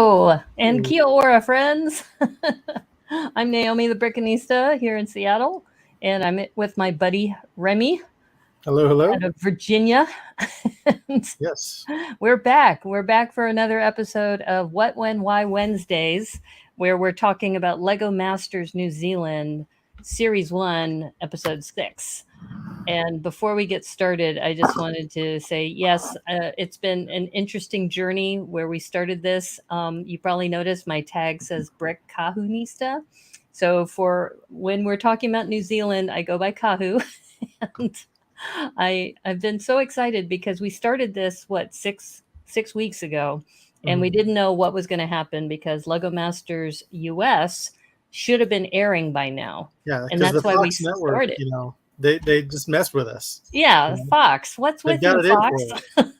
Hello, and kia ora, friends. I'm Naomi, the Brickanista here in Seattle, and I'm with my buddy Remy Hello. out of Virginia. And Yes. we're back. We're back for another episode of What, When, Why Wednesdays, where we're talking about Lego Masters New Zealand Series 1, Episode 6. And before we get started, I just wanted to say, yes, it's been an interesting journey where we started this. You probably noticed my tag says Brick Kahunista. So for when we're talking about New Zealand, I go by Kahu. And I've been so excited because we started this, six weeks ago, and we didn't know what was going to happen because Lego Masters US should have been airing by now. Yeah, and that's the why Fox we Network, started. they just mess with us. Yeah, Fox. What's They with got you, it Fox? in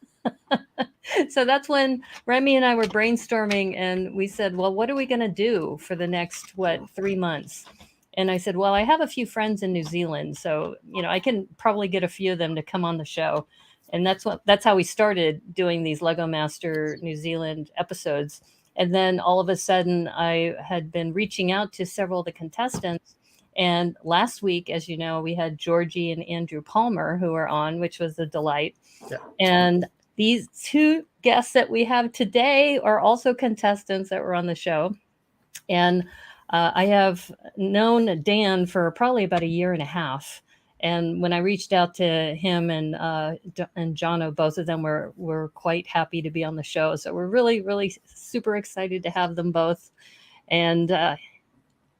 for So that's when Remy and I were brainstorming, and we said, well, what are we going to do for the next, 3 months? And I said, well, I have a few friends in New Zealand, so, I can probably get a few of them to come on the show. And that's how we started doing these Lego Master New Zealand episodes. And then all of a sudden, I had been reaching out to several of the contestants. And last week, as you know, we had Georgie and Andrew Palmer who were on, which was a delight. Yeah. And these two guests that we have today are also contestants that were on the show. And I have known Dan for probably about a year and a half. And when I reached out to him and Jono, both of them were quite happy to be on the show. So we're really, really super excited to have them both. And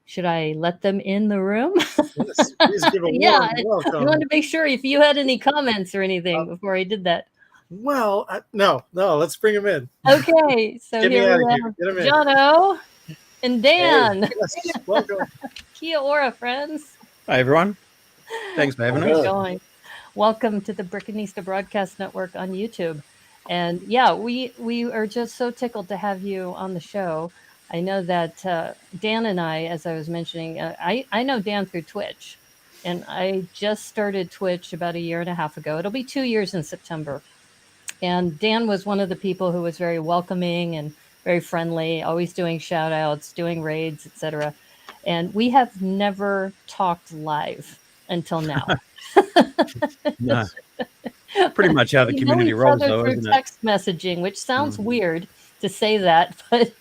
should I let them in the room? Yes, please give a warm welcome. I wanted to make sure if you had any comments or anything before I did that. Well, no, let's bring them in. Okay, so Get here me we out have of here. Jono and Dan. Hey, yes, welcome. Kia ora, friends. Hi, everyone. Thanks for having us. Going. Welcome to the Brickanista Broadcast Network on YouTube. And yeah, we are just so tickled to have you on the show. I know that Dan and I, as I was mentioning, I know Dan through Twitch. And I just started Twitch about a year and a half ago. It'll be 2 years in September. And Dan was one of the people who was very welcoming and very friendly, always doing shout outs, doing raids, etc. And we have never talked live until now. No. Pretty much how the community rolls, though, isn't it? Text messaging, which sounds weird to say that, but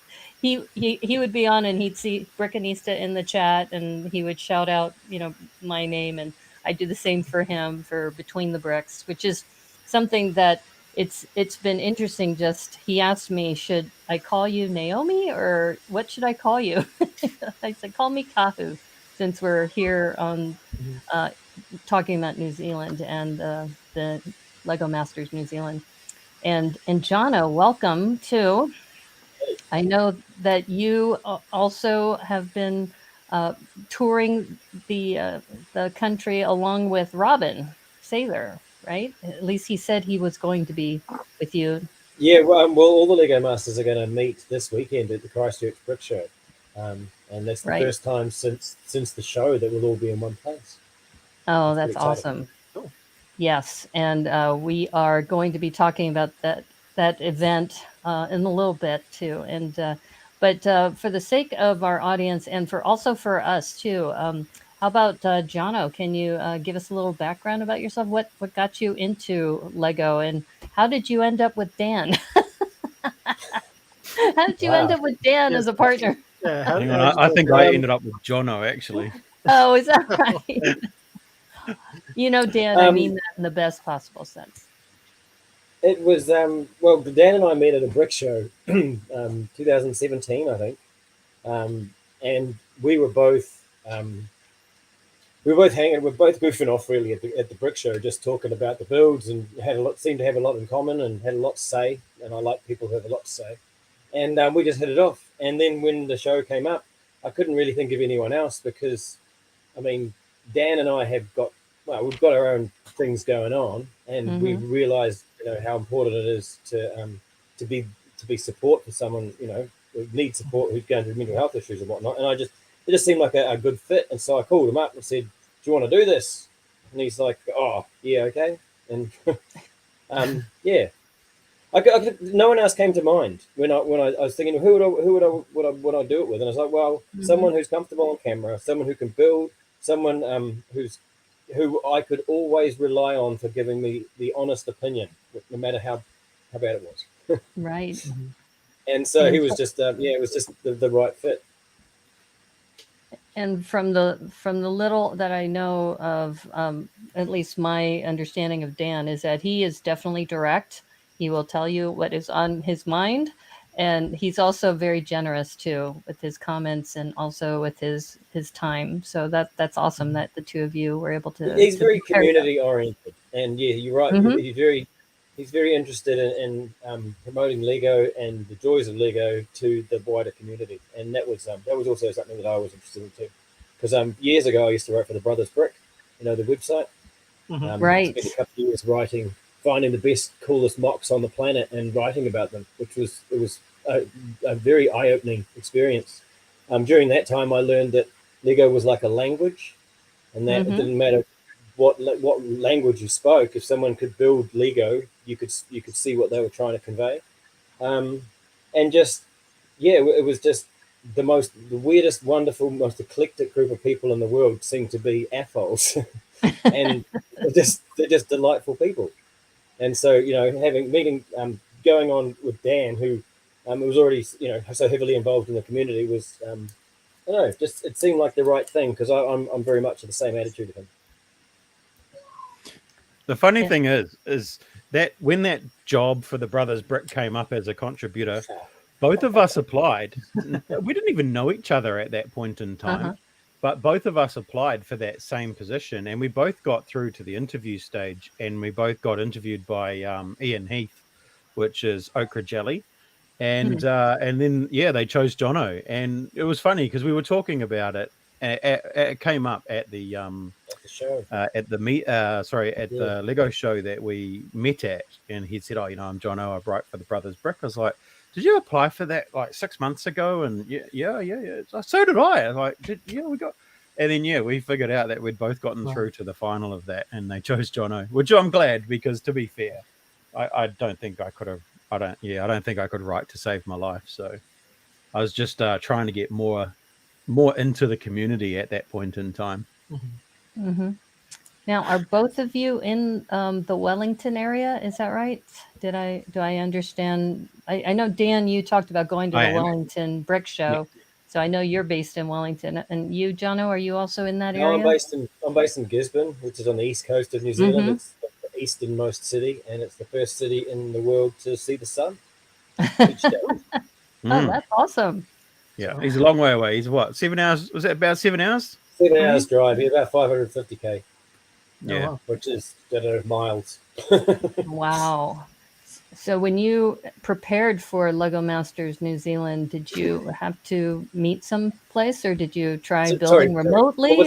he would be on and he'd see Brickanista in the chat and he would shout out, my name, and I do the same for him for Between the Bricks, which is something that it's been interesting. Just he asked me, should I call you Naomi or what should I call you? I said, call me Kahu, since we're here on talking about New Zealand and the Lego Masters New Zealand. And Jono, welcome too. I know that you also have been touring the country along with Robin Sather, right? At least he said he was going to be with you. Yeah, well, all the Lego Masters are going to meet this weekend at the Christchurch Brick Show, and that's the first time since the show that we'll all be in one place. Oh, that's awesome. Cool. Yes, and we are going to be talking about that event in a little bit too. And but for the sake of our audience and also for us too, how about Jono? Can you give us a little background about yourself? What got you into Lego, and how did you end up with Dan? How did you end up with Dan as a partner? Yeah, I think I ended up with Jono, actually. Oh, is that right? Dan, I mean that in the best possible sense. It was, well, Dan and I met at a brick show, 2017, I think. And we were both hanging, we were both goofing off really at the brick show, just talking about the builds, and seemed to have a lot in common and had a lot to say. And I like people who have a lot to say. And we just hit it off. And then when the show came up, I couldn't really think of anyone else because, Dan and I we've got our own things going on, and we realized, how important it is to be support for someone, who needs support, who's going through mental health issues and whatnot. And it just seemed like a good fit. And so I called him up and said, "Do you want to do this?" And he's like, "Oh, yeah, okay." And yeah. No one else came to mind when I was thinking who would I do it with, and I was like, well, someone who's comfortable on camera, someone who can build, someone who I could always rely on for giving me the honest opinion, no matter how bad it was. Right. And so And he was just it was just the right fit. And from the little that I know of, at least my understanding of Dan is that he is definitely direct. He will tell you what is on his mind, and he's also very generous too with his comments and also with his time. So that's awesome that the two of you were able to. He's very compare that. community oriented, and yeah, you're right. Mhm. He's very interested in promoting Lego and the joys of Lego to the wider community, and that was also something that I was interested in too. Because years ago I used to write for the Brothers Brick, the website. Right. Spent a couple of years finding the best, coolest mocks on the planet and writing about them, which was a very eye-opening experience. During that time, I learned that Lego was like a language, and that it didn't matter what language you spoke. If someone could build Lego, you could see what they were trying to convey, and just it was just the weirdest, wonderful, most eclectic group of people in the world seemed to be assholes, and they're just delightful people. And so going on with Dan, who was already so heavily involved in the community, was I don't know, just it seemed like the right thing because I'm very much of the same attitude of him. The funny thing is that when that job for the Brothers Brick came up as a contributor, both of us applied. We didn't even know each other at that point in time, but both of us applied for that same position, and we both got through to the interview stage, and we both got interviewed by Ian Heath, which is Okra Jelly. And then they chose Jono, and it was funny because we were talking about it. It came up at the show at the Lego show that we met at, and he said, "Oh, I'm Jono. I write for the Brothers Brick." I was like, "Did you apply for that like 6 months ago?" And yeah. So did I. I was like, we got. And then we figured out that we'd both gotten through to the final of that, and they chose Jono, which I'm glad because, to be fair, I don't think I could have. I don't think I could write to save my life. So I was just trying to get more into the community at that point in time. Now, are both of you in the Wellington area? Is that right? Do I understand? I know, Dan, you talked about going to the Wellington Brick Show. Yeah. So I know you're based in Wellington. And you, Jono, are you also in that area? I'm based in Gisborne, which is on the east coast of New Zealand. It's the easternmost city, and it's the first city in the world to see the sun each day. Oh, that's awesome. Yeah, he's a long way away. He's what, 7 hours? Was it about 7 hours? 7 hours drive. He's about 550k. Yeah, which is miles. Wow. So when you prepared for Lego Masters New Zealand, did you have to meet some place, or did you try building remotely?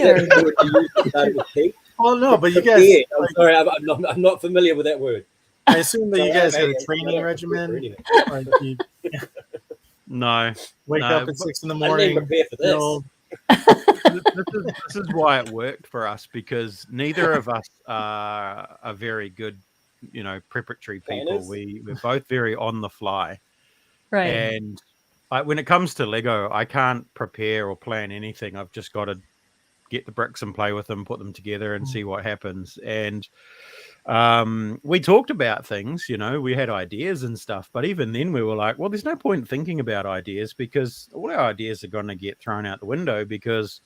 Well, no, but you guys. I'm sorry, I'm not familiar with that word. I assume that you guys had a training regimen. No. Wake up at 6 a.m. I didn't prepare for this. This is why it worked for us, because neither of us are very good, preparatory people. We're both very on the fly. Right. And when it comes to Lego, I can't prepare or plan anything. I've just got to get the bricks and play with them, put them together and see what happens. And we talked about things, we had ideas and stuff, but even then we were like, well, there's no point thinking about ideas because all our ideas are going to get thrown out the window because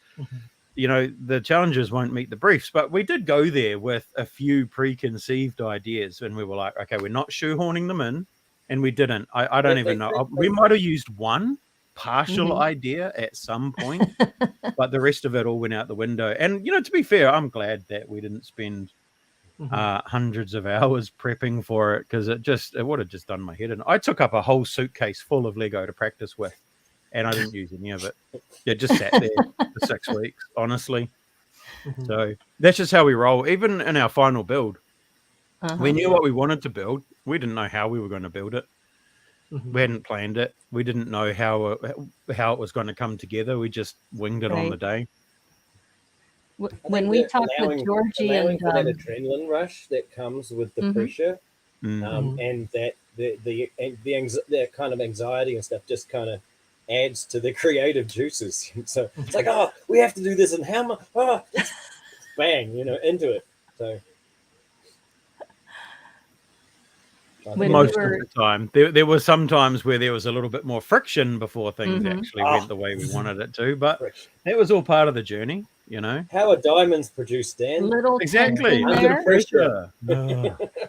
the challenges won't meet the briefs. But we did go there with a few preconceived ideas, and we were like, okay, we're not shoehorning them in, and we didn't. I don't even know. We might have used one partial idea at some point, but the rest of it all went out the window. And to be fair, I'm glad that we didn't spend hundreds of hours prepping for it, because it would have just done my head in. I took up a whole suitcase full of Lego to practice with, and I didn't use any of it. It just sat there for 6 weeks, honestly. So that's just how we roll. Even in our final build, we knew what we wanted to build. We didn't know how we were going to build it. We hadn't planned it. We didn't know how it was going to come together. We just winged it on the day. When we talked with Georgie and that adrenaline rush that comes with the pressure, and the kind of anxiety and stuff just kind of adds to the creative juices. So it's like, oh, we have to do this, and how much? Oh, bang, into it. So most of the time, there were some times where there was a little bit more friction before things actually went the way we wanted it to, but that was all part of the journey, How are diamonds produced, Dan? Little exactly under pressure.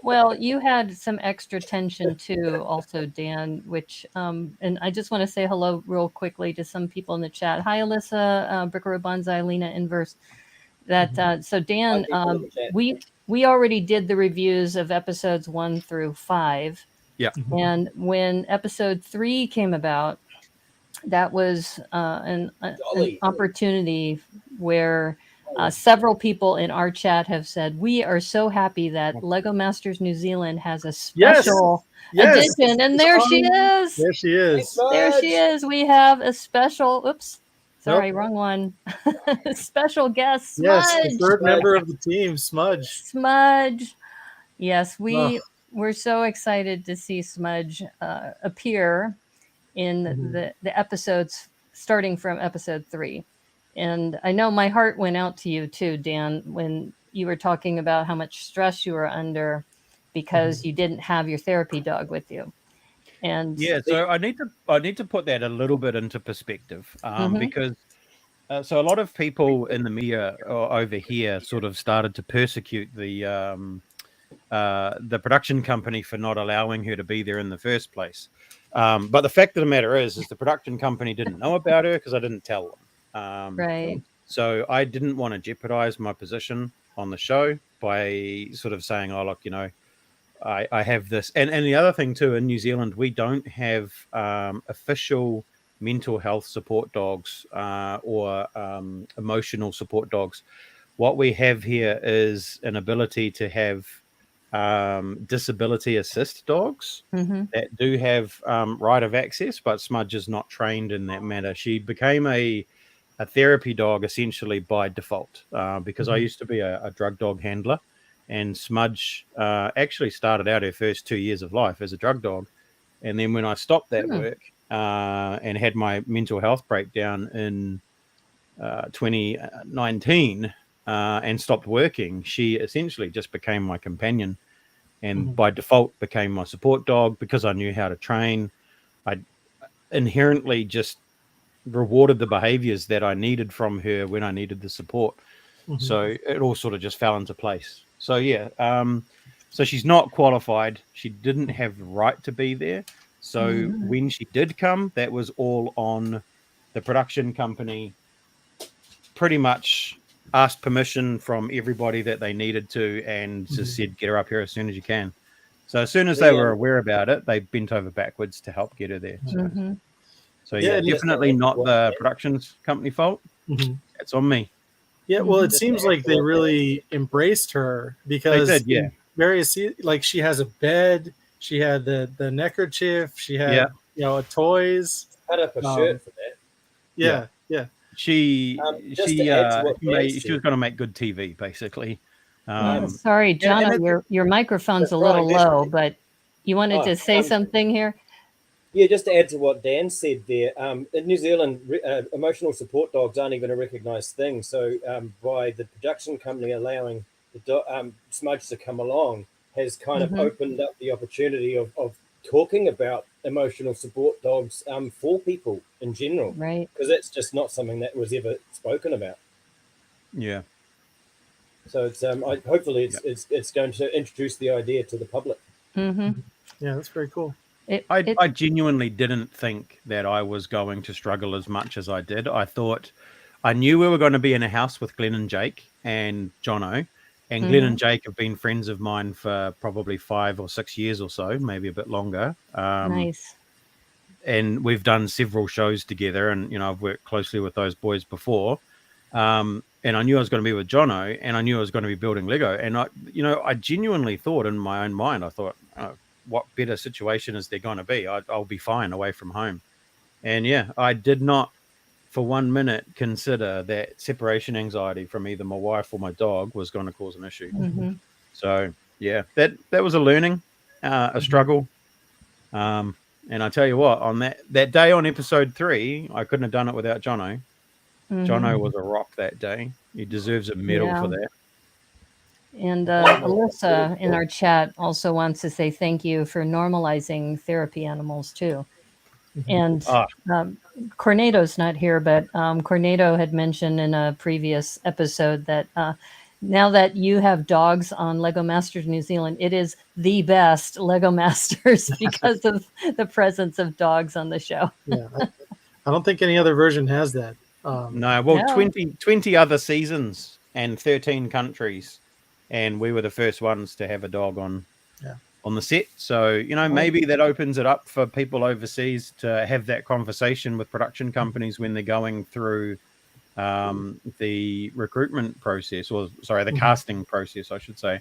Well, you had some extra tension too, also, Dan. Which, and I just want to say hello real quickly to some people in the chat. Hi, Alyssa, Brickaroo Bonsai, Lena Inverse. That so Dan, we already did the reviews of episodes 1 through 5. Yeah. And when episode 3 came about, that was an opportunity where several people in our chat have said, we are so happy that Lego Masters New Zealand has a special edition. And there she is. There she is. There she is. We have a special, oops. Sorry, wrong one. Special guest, Smudge. Yes, the third member of the team, Smudge. Smudge. Yes, we're so excited to see Smudge appear in the episodes starting from episode 3. And I know my heart went out to you too, Dan, when you were talking about how much stress you were under because you didn't have your therapy dog with you. And so I need to put that a little bit into perspective, because so a lot of people in the media over here sort of started to persecute the production company for not allowing her to be there in the first place. But the fact of the matter is the production company didn't know about her because I didn't tell them. Right. So I didn't want to jeopardize my position on the show by sort of saying, oh, look, I have this. And the other thing too, in New Zealand, we don't have official mental health support dogs or emotional support dogs. What we have here is an ability to have disability assist dogs that do have right of access, but Smudge is not trained in that manner. She became a therapy dog essentially by default because I used to be a drug dog handler, and Smudge actually started out her first 2 years of life as a drug dog. And then when I stopped that work and had my mental health breakdown in 2019 and stopped working, she essentially just became my companion and by default became my support dog because I knew how to train. I inherently just rewarded the behaviors that I needed from her when I needed the support. So it all sort of just fell into place. So so she's not qualified. She didn't have the right to be there. So when she did come, that was all on the production company. Pretty much asked permission from everybody that they needed to and just said, get her up here as soon as you can. So as soon as they were aware about it, they bent over backwards to help get her there. So definitely not the productions company fault. It's on me. Yeah, well, it seems like they really embraced her because they did, various, like she has a bed, she had the neckerchief, she had toys. Cut up a shirt for that. Yeah. She was going to make good TV, basically. Sorry, John, your microphone's a little low, but you wanted to say something here? Yeah, just to add to what Dan said there, in New Zealand, emotional support dogs aren't even a recognised thing. So by the production company allowing the Smudge to come along has kind of opened up the opportunity of talking about emotional support dogs for people in general. Right. Because it's just not something that was ever spoken about. Yeah. So it's hopefully it's going to introduce the idea to the public. Yeah, that's very cool. I genuinely didn't think that I was going to struggle as much as I did. I knew we were going to be in a house with Glenn and Jake and Jono, and Glenn and Jake have been friends of mine for probably 5 or 6 years or so, maybe a bit longer. Nice. And we've done several shows together, and I've worked closely with those boys before. And I knew I was going to be with Jono, and I knew I was going to be building Lego. And I genuinely thought in my own mind, I thought, what better situation is there going to be? I'll be fine away from home. And I did not for 1 minute consider that separation anxiety from either my wife or my dog was going to cause an issue. So that was a learning, a struggle. And I tell you what, on that day on episode 3, I couldn't have done it without Jono. Jono was a rock that day. He deserves a medal for that. And Alyssa in our chat also wants to say thank you for normalizing therapy animals too. And Cornado's not here, but Cornado had mentioned in a previous episode that now that you have dogs on Lego Masters New Zealand, it is the best Lego Masters because of the presence of dogs on the show. Yeah, I don't think any other version has that. No, well, 20 other seasons and 13 countries, and we were the first ones to have a dog on the set. So, maybe that opens it up for people overseas to have that conversation with production companies when they're going through the recruitment process, or sorry, the casting process, I should say.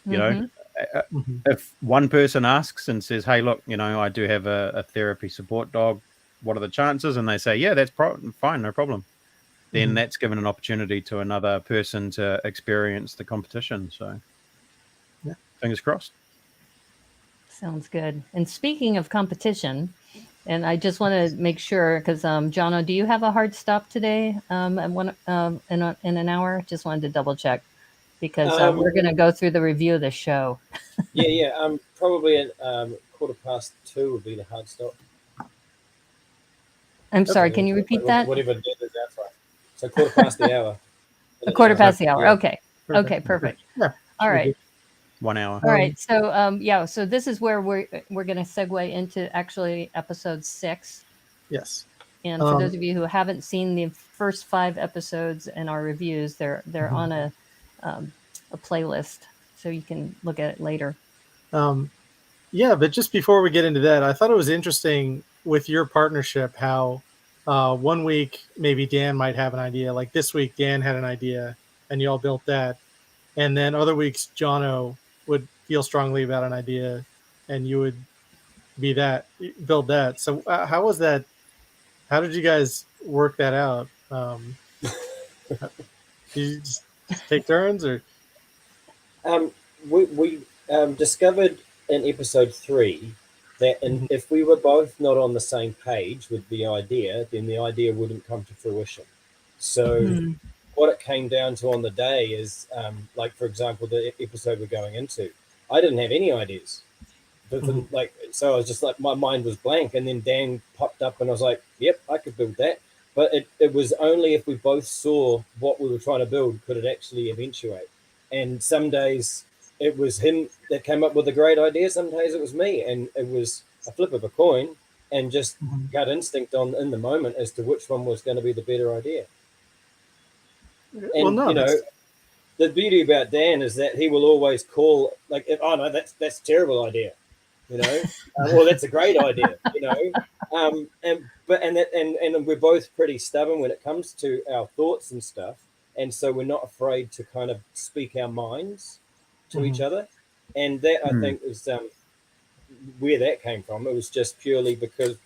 If one person asks and says, hey, look, I do have a therapy support dog, what are the chances? And they say, yeah, that's fine, no problem. Then that's given an opportunity to another person to experience the competition. So fingers crossed. Sounds good. And speaking of competition, and I just want to make sure, because Jono, do you have a hard stop today in an hour? Just wanted to double check, because we're going to go through the review of the show. Probably at 2:15 would be the hard stop. I'm sorry, can you repeat that? Whatever date is outside. So 2:15 the hour. A 2:15 the hour. Okay. Okay, perfect. Yeah. All right. 1 hour. All right. So so this is where we're going to segue into actually episode 6. Yes. And for those of you who haven't seen the first 5 episodes in our reviews, they're on a playlist, so you can look at it later. But just before we get into that, I thought it was interesting with your partnership how 1 week maybe Dan might have an idea. Like this week, Dan had an idea, and you all built that. And then other weeks, Jono would feel strongly about an idea, and you would build that. So how was that? How did you guys work that out? Did you just take turns, or? We discovered in episode 3 that if we were both not on the same page with the idea, then the idea wouldn't come to fruition. So what it came down to on the day is, like, for example, the episode we're going into, I didn't have any ideas. So I was just like, my mind was blank. And then Dan popped up and I was like, yep, I could build that. But it was only if we both saw what we were trying to build could it actually eventuate. And some days it was him that came up with a great idea. Some days it was me. And it was a flip of a coin and just gut instinct in the moment as to which one was going to be the better idea. And, the beauty about Dan is that he will always call, like, oh, no, that's a terrible idea. Well, that's a great idea, and we're both pretty stubborn when it comes to our thoughts and stuff. And so we're not afraid to kind of speak our minds to each other. And that I think is where that came from. It was just purely because,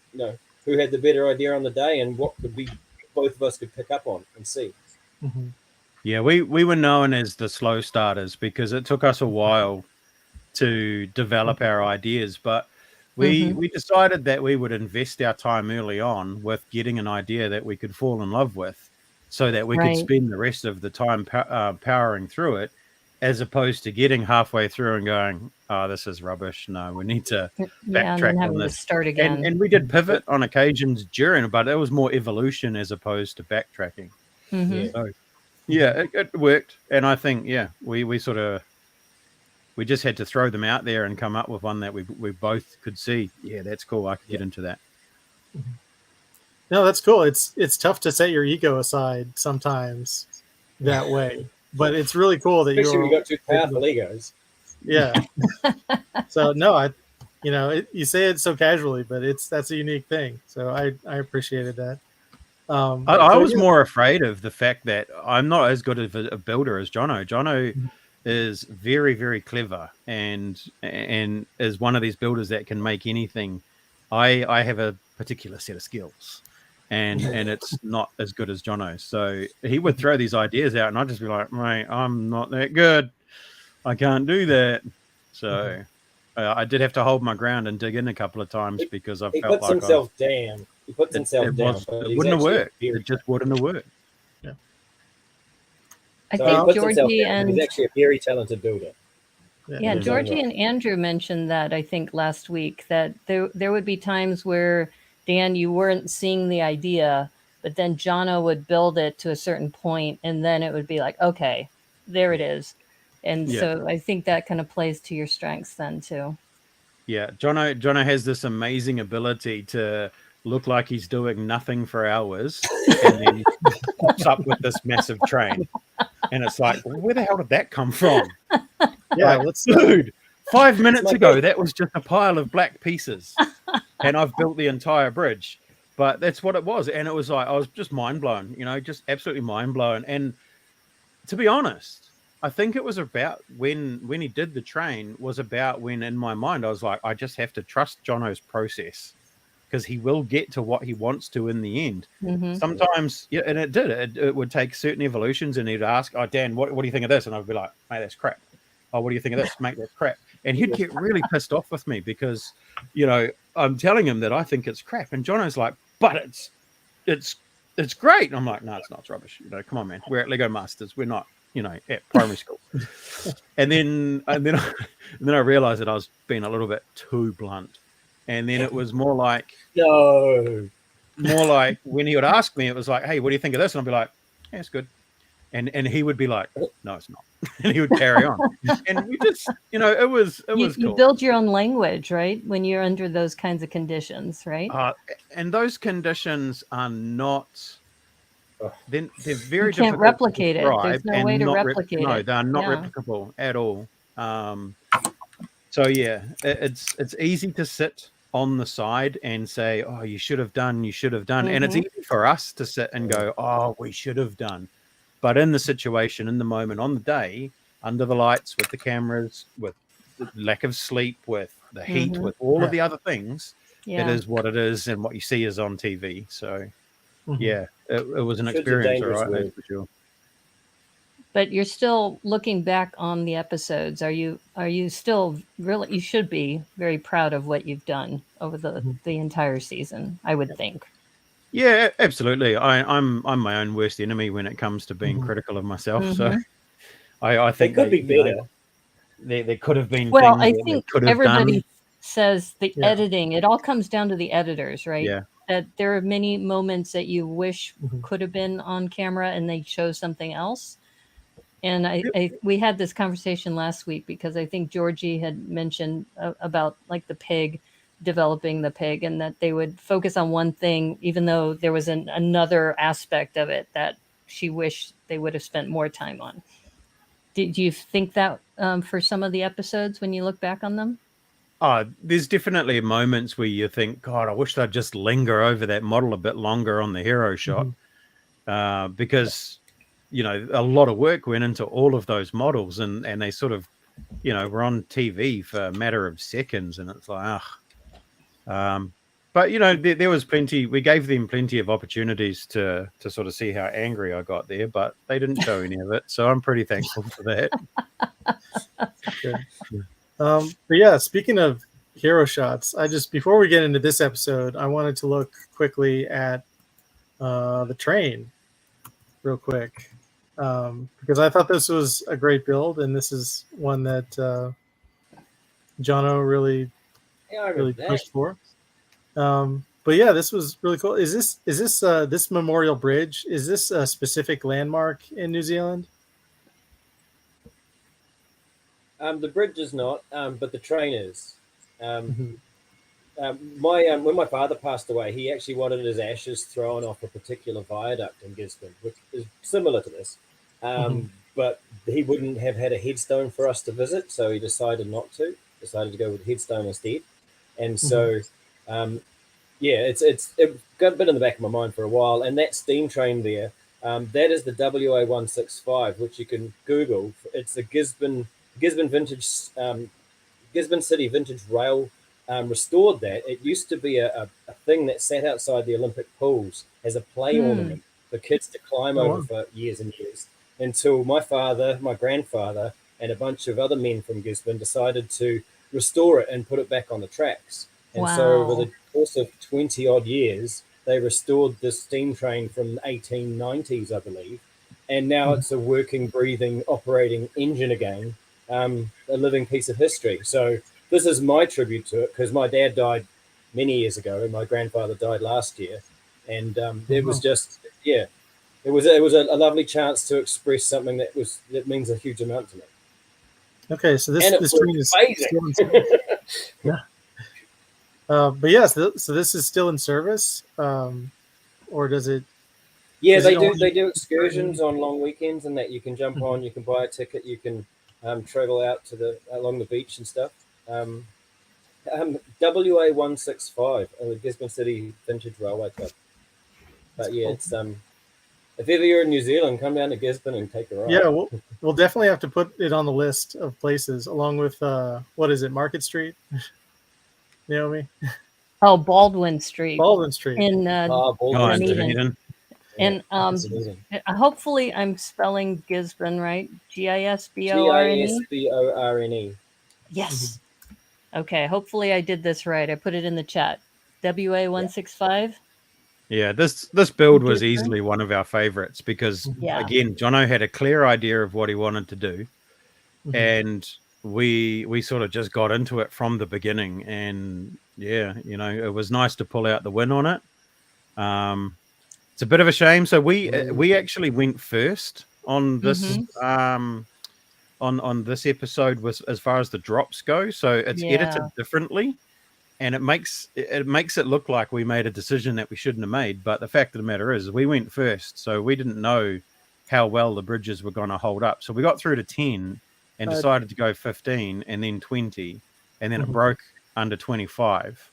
who had the better idea on the day and what could be both of us could pick up on and see. Yeah, we were known as the slow starters because it took us a while to develop our ideas, but we decided that we would invest our time early on with getting an idea that we could fall in love with, so that we could spend the rest of the time powering through it, as opposed to getting halfway through and going, oh, this is rubbish. No, we need to backtrack on this. To start again. And we did pivot on occasions during, but it was more evolution as opposed to backtracking. So, it worked. And I think, we just had to throw them out there and come up with one that we both could see. Yeah, that's cool. I could get into that. No, that's cool. It's tough to set your ego aside sometimes that way, but it's really cool that we got 2 powerful egos. Yeah. So no, you say it so casually, but that's a unique thing. So I appreciated that. I was more afraid of the fact that I'm not as good of a builder as Jono. Jono is very, very clever and is one of these builders that can make anything. I have a particular set of skills, and it's not as good as Jono. So he would throw these ideas out, and I'd just be like, mate, I'm not that good. I can't do that. So I did have to hold my ground and dig in a couple of times because I He felt puts like himself down. He puts himself down. But it he's wouldn't have actually a worked. very- It just wouldn't have worked. I So think he puts himself Georgie down, but he's and actually a very talented builder. yeah, in his own Georgie right. and Andrew mentioned that I think last week that there would be times where Dan, you weren't seeing the idea, but then Jono would build it to a certain point, and then it would be like, okay, there it is. And Yeah. so I think that kind of plays to your strengths then too. Yeah, Jono has this amazing ability to look like he's doing nothing for hours, and then pops up with this massive train, and it's like, where the hell did that come from? Yeah, Like, let's dude, 5 minutes my ago bad. that was just a pile of black pieces, and I've built the entire bridge. But that's what it was, and it was like I was just mind blown, just absolutely mind blown. And to be honest, I think it was about when he did the train was about when in my mind I was like, I just have to trust Jono's process because he will get to what he wants to in the end. Mm-hmm. Sometimes, yeah, and it did. It would take certain evolutions, and he'd ask, "Oh, Dan, what do you think of this?" And I'd be like, "Mate, that's crap." "Oh, what do you think of this?" "Mate, that's crap." And he'd get really pissed off with me because, I'm telling him that I think it's crap, and Jono's like, "But it's great." And I'm like, "No, it's not. It's rubbish. Come on, man. We're at Lego Masters. We're not, at primary school." And then I realized that I was being a little bit too blunt. And then it was more like No. when he would ask me, it was like, "Hey, what do you think of this?" And I'd be like, "Yeah, it's good." And he would be like, "No, it's not." And he would carry on. And we just, it was You cool. build your own language, right? When you're under those kinds of conditions, right? And those conditions are not. They're very You can't difficult replicate to it. describe There's no and way to not replicate no, it. they're not Yeah. replicable at all. So yeah, it's easy to sit on the side and say, "Oh, you should have done," and it's easy for us to sit and go, "Oh, we should have done," but in the situation, in the moment, on the day, under the lights, with the cameras, with the lack of sleep, with the heat, with all of the other things, Yeah. it is what it is, and what you see is on TV. So yeah, it was an Shoulds a experience, all dangerous right, that's word. for sure. But you're still looking back on the episodes. Are you still really? You should be very proud of what you've done over the entire season, I would think. Yeah, absolutely. I'm my own worst enemy when it comes to being critical of myself. So I It think could be better. there could have been Well, things I that they think could have everybody done. says the Yeah. editing. It all comes down to the editors, right? Yeah. That there are many moments that you wish could have been on camera, and they show something else. And we had this conversation last week because I think Georgie had mentioned about like the pig, developing the pig, and that they would focus on one thing, even though there was another aspect of it that she wished they would have spent more time on. Did you think that for some of the episodes when you look back on them? There's definitely moments where you think, God, I wish they'd just linger over that model a bit longer on the hero shot, because a lot of work went into all of those models, and they sort of were on TV for a matter of seconds, and it's like, but there was plenty. We gave them plenty of opportunities to sort of see how angry I got there, but they didn't show any of it, so I'm pretty thankful for that. But yeah, speaking of hero shots, before we get into this episode, I wanted to look quickly at the train real quick, because I thought this was a great build, and this is one that Jono really pushed for. But yeah, this was really cool. Is this this memorial bridge? Is this a specific landmark in New Zealand? The bridge is not, but the train is. When my father passed away, he actually wanted his ashes thrown off a particular viaduct in Gisborne, which is similar to this. But he wouldn't have had a headstone for us to visit, so he decided not to. Decided to go with headstone instead. And so, it got a bit in the back of my mind for a while. And that steam train there, that is the WA165, which you can Google. It's the Gisborne vintage, Gisborne City vintage rail. Restored that. It used to be a thing that sat outside the Olympic pools as a play ornament for kids to climb over for years and years, until my father, my grandfather, and a bunch of other men from Gisborne decided to restore it and put it back on the tracks. And so over the course of 20 odd years, they restored this steam train from the 1890s, I believe. And now it's a working, breathing, operating engine again, a living piece of history. So this is my tribute to it, because my dad died many years ago and my grandfather died last year. And it was just, it was a lovely chance to express something that means a huge amount to me. Okay, so this train is still in service. Yeah. But yes, so this is still in service, or does it? Yeah, they do excursions on long weekends, and that you can jump on. You can buy a ticket. You can travel out to along the beach and stuff. WA 165, the Gisborne City Vintage Railway Club. But yeah, it's if ever you're in New Zealand, come down to Gisborne and take a ride. Yeah, we'll definitely have to put it on the list of places, along with what is it, Market Street, Naomi? Oh, Baldwin Street. Baldwin Street. In Dunedin. And hopefully I'm spelling Gisborne right. Gisborne. Gisborne. Yes. Okay. Hopefully I did this right. I put it in the chat. WA 165. Yeah, this build was easily one of our favorites because again, Jono had a clear idea of what he wanted to do, and we sort of just got into it from the beginning. And it was nice to pull out the win on it. It's a bit of a shame. So we actually went first on this on this episode as far as the drops go. So it's edited differently, and it makes it look like we made a decision that we shouldn't have made. But the fact of the matter is, we went first, so we didn't know how well the bridges were going to hold up. So we got through to 10 and decided to go 15 and then 20, and then it broke under 25.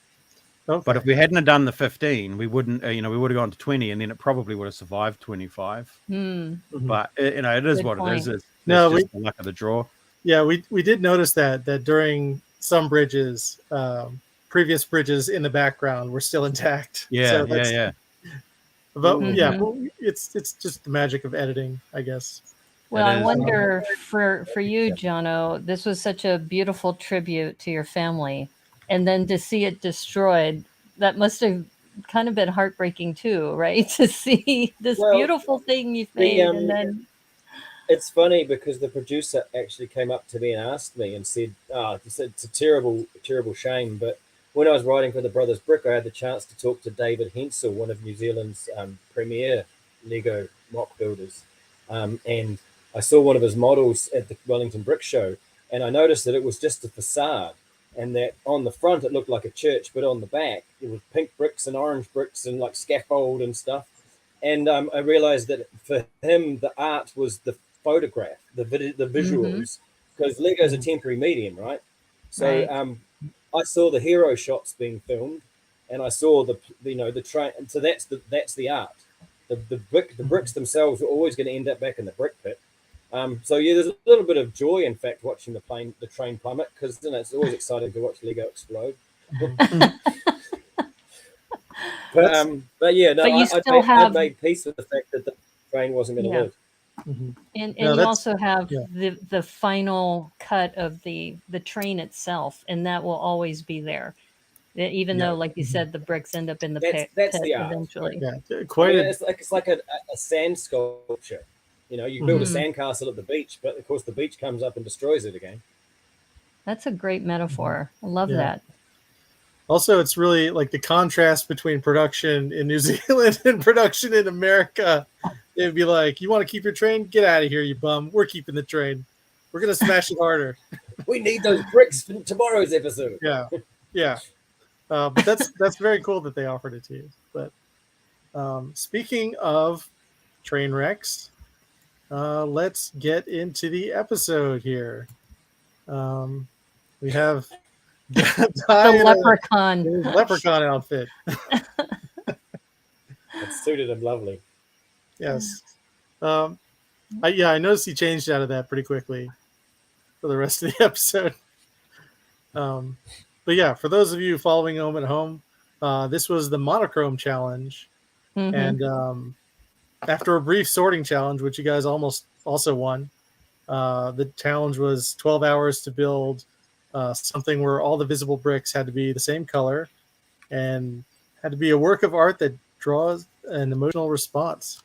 Okay. But if we hadn't have done the 15, we wouldn't, we would have gone to 20, and then it probably would have survived 25. But it is what it is. It's just the luck of the draw. Yeah, we did notice that during some bridges, previous bridges in the background were still intact. Yeah, so But it's just the magic of editing, I guess. Well, I wonder for you, Jono, this was such a beautiful tribute to your family. And then to see it destroyed, that must have kind of been heartbreaking too, right? To see this beautiful thing you've made, and then it's funny because the producer actually came up to me and asked me and said, it's a terrible, terrible shame. But when I was writing for the Brothers Brick, I had the chance to talk to David Hensel, one of New Zealand's premier Lego mock builders, and I saw one of his models at the Wellington Brick Show, and I noticed that it was just a facade. And that on the front it looked like a church, but on the back it was pink bricks and orange bricks and like scaffold and stuff. And I realized that for him the art was the photograph, the visuals, because Lego is a temporary medium, right? So I saw the hero shots being filmed, and I saw the train. And so that's the art. The bricks themselves are always going to end up back in the brick pit. So there's a little bit of joy, in fact, watching the train plummet, because it's always exciting to watch Lego explode. I made peace with the fact that the train wasn't going to live. And you also have the final cut of the train itself, and that will always be there. Even though, like you said, the bricks end up in the pit eventually. It's like a sand sculpture. You build a sandcastle at the beach, but of course the beach comes up and destroys it again. That's a great metaphor. I love that. Also, it's really like the contrast between production in New Zealand and production in America. It'd be like, you want to keep your train? Get out of here, you bum. We're keeping the train. We're going to smash it harder. We need those bricks for tomorrow's episode. Yeah. But that's very cool that they offered it to you. But speaking of train wrecks, let's get into the episode here. We have the leprechaun outfit. It suited him lovely. Yes. I noticed he changed out of that pretty quickly for the rest of the episode. But yeah, for those of you following home at home, this was the Monochrome challenge, and after a brief sorting challenge, which you guys almost also won, the challenge was 12 hours to build something where all the visible bricks had to be the same color and had to be a work of art that draws an emotional response.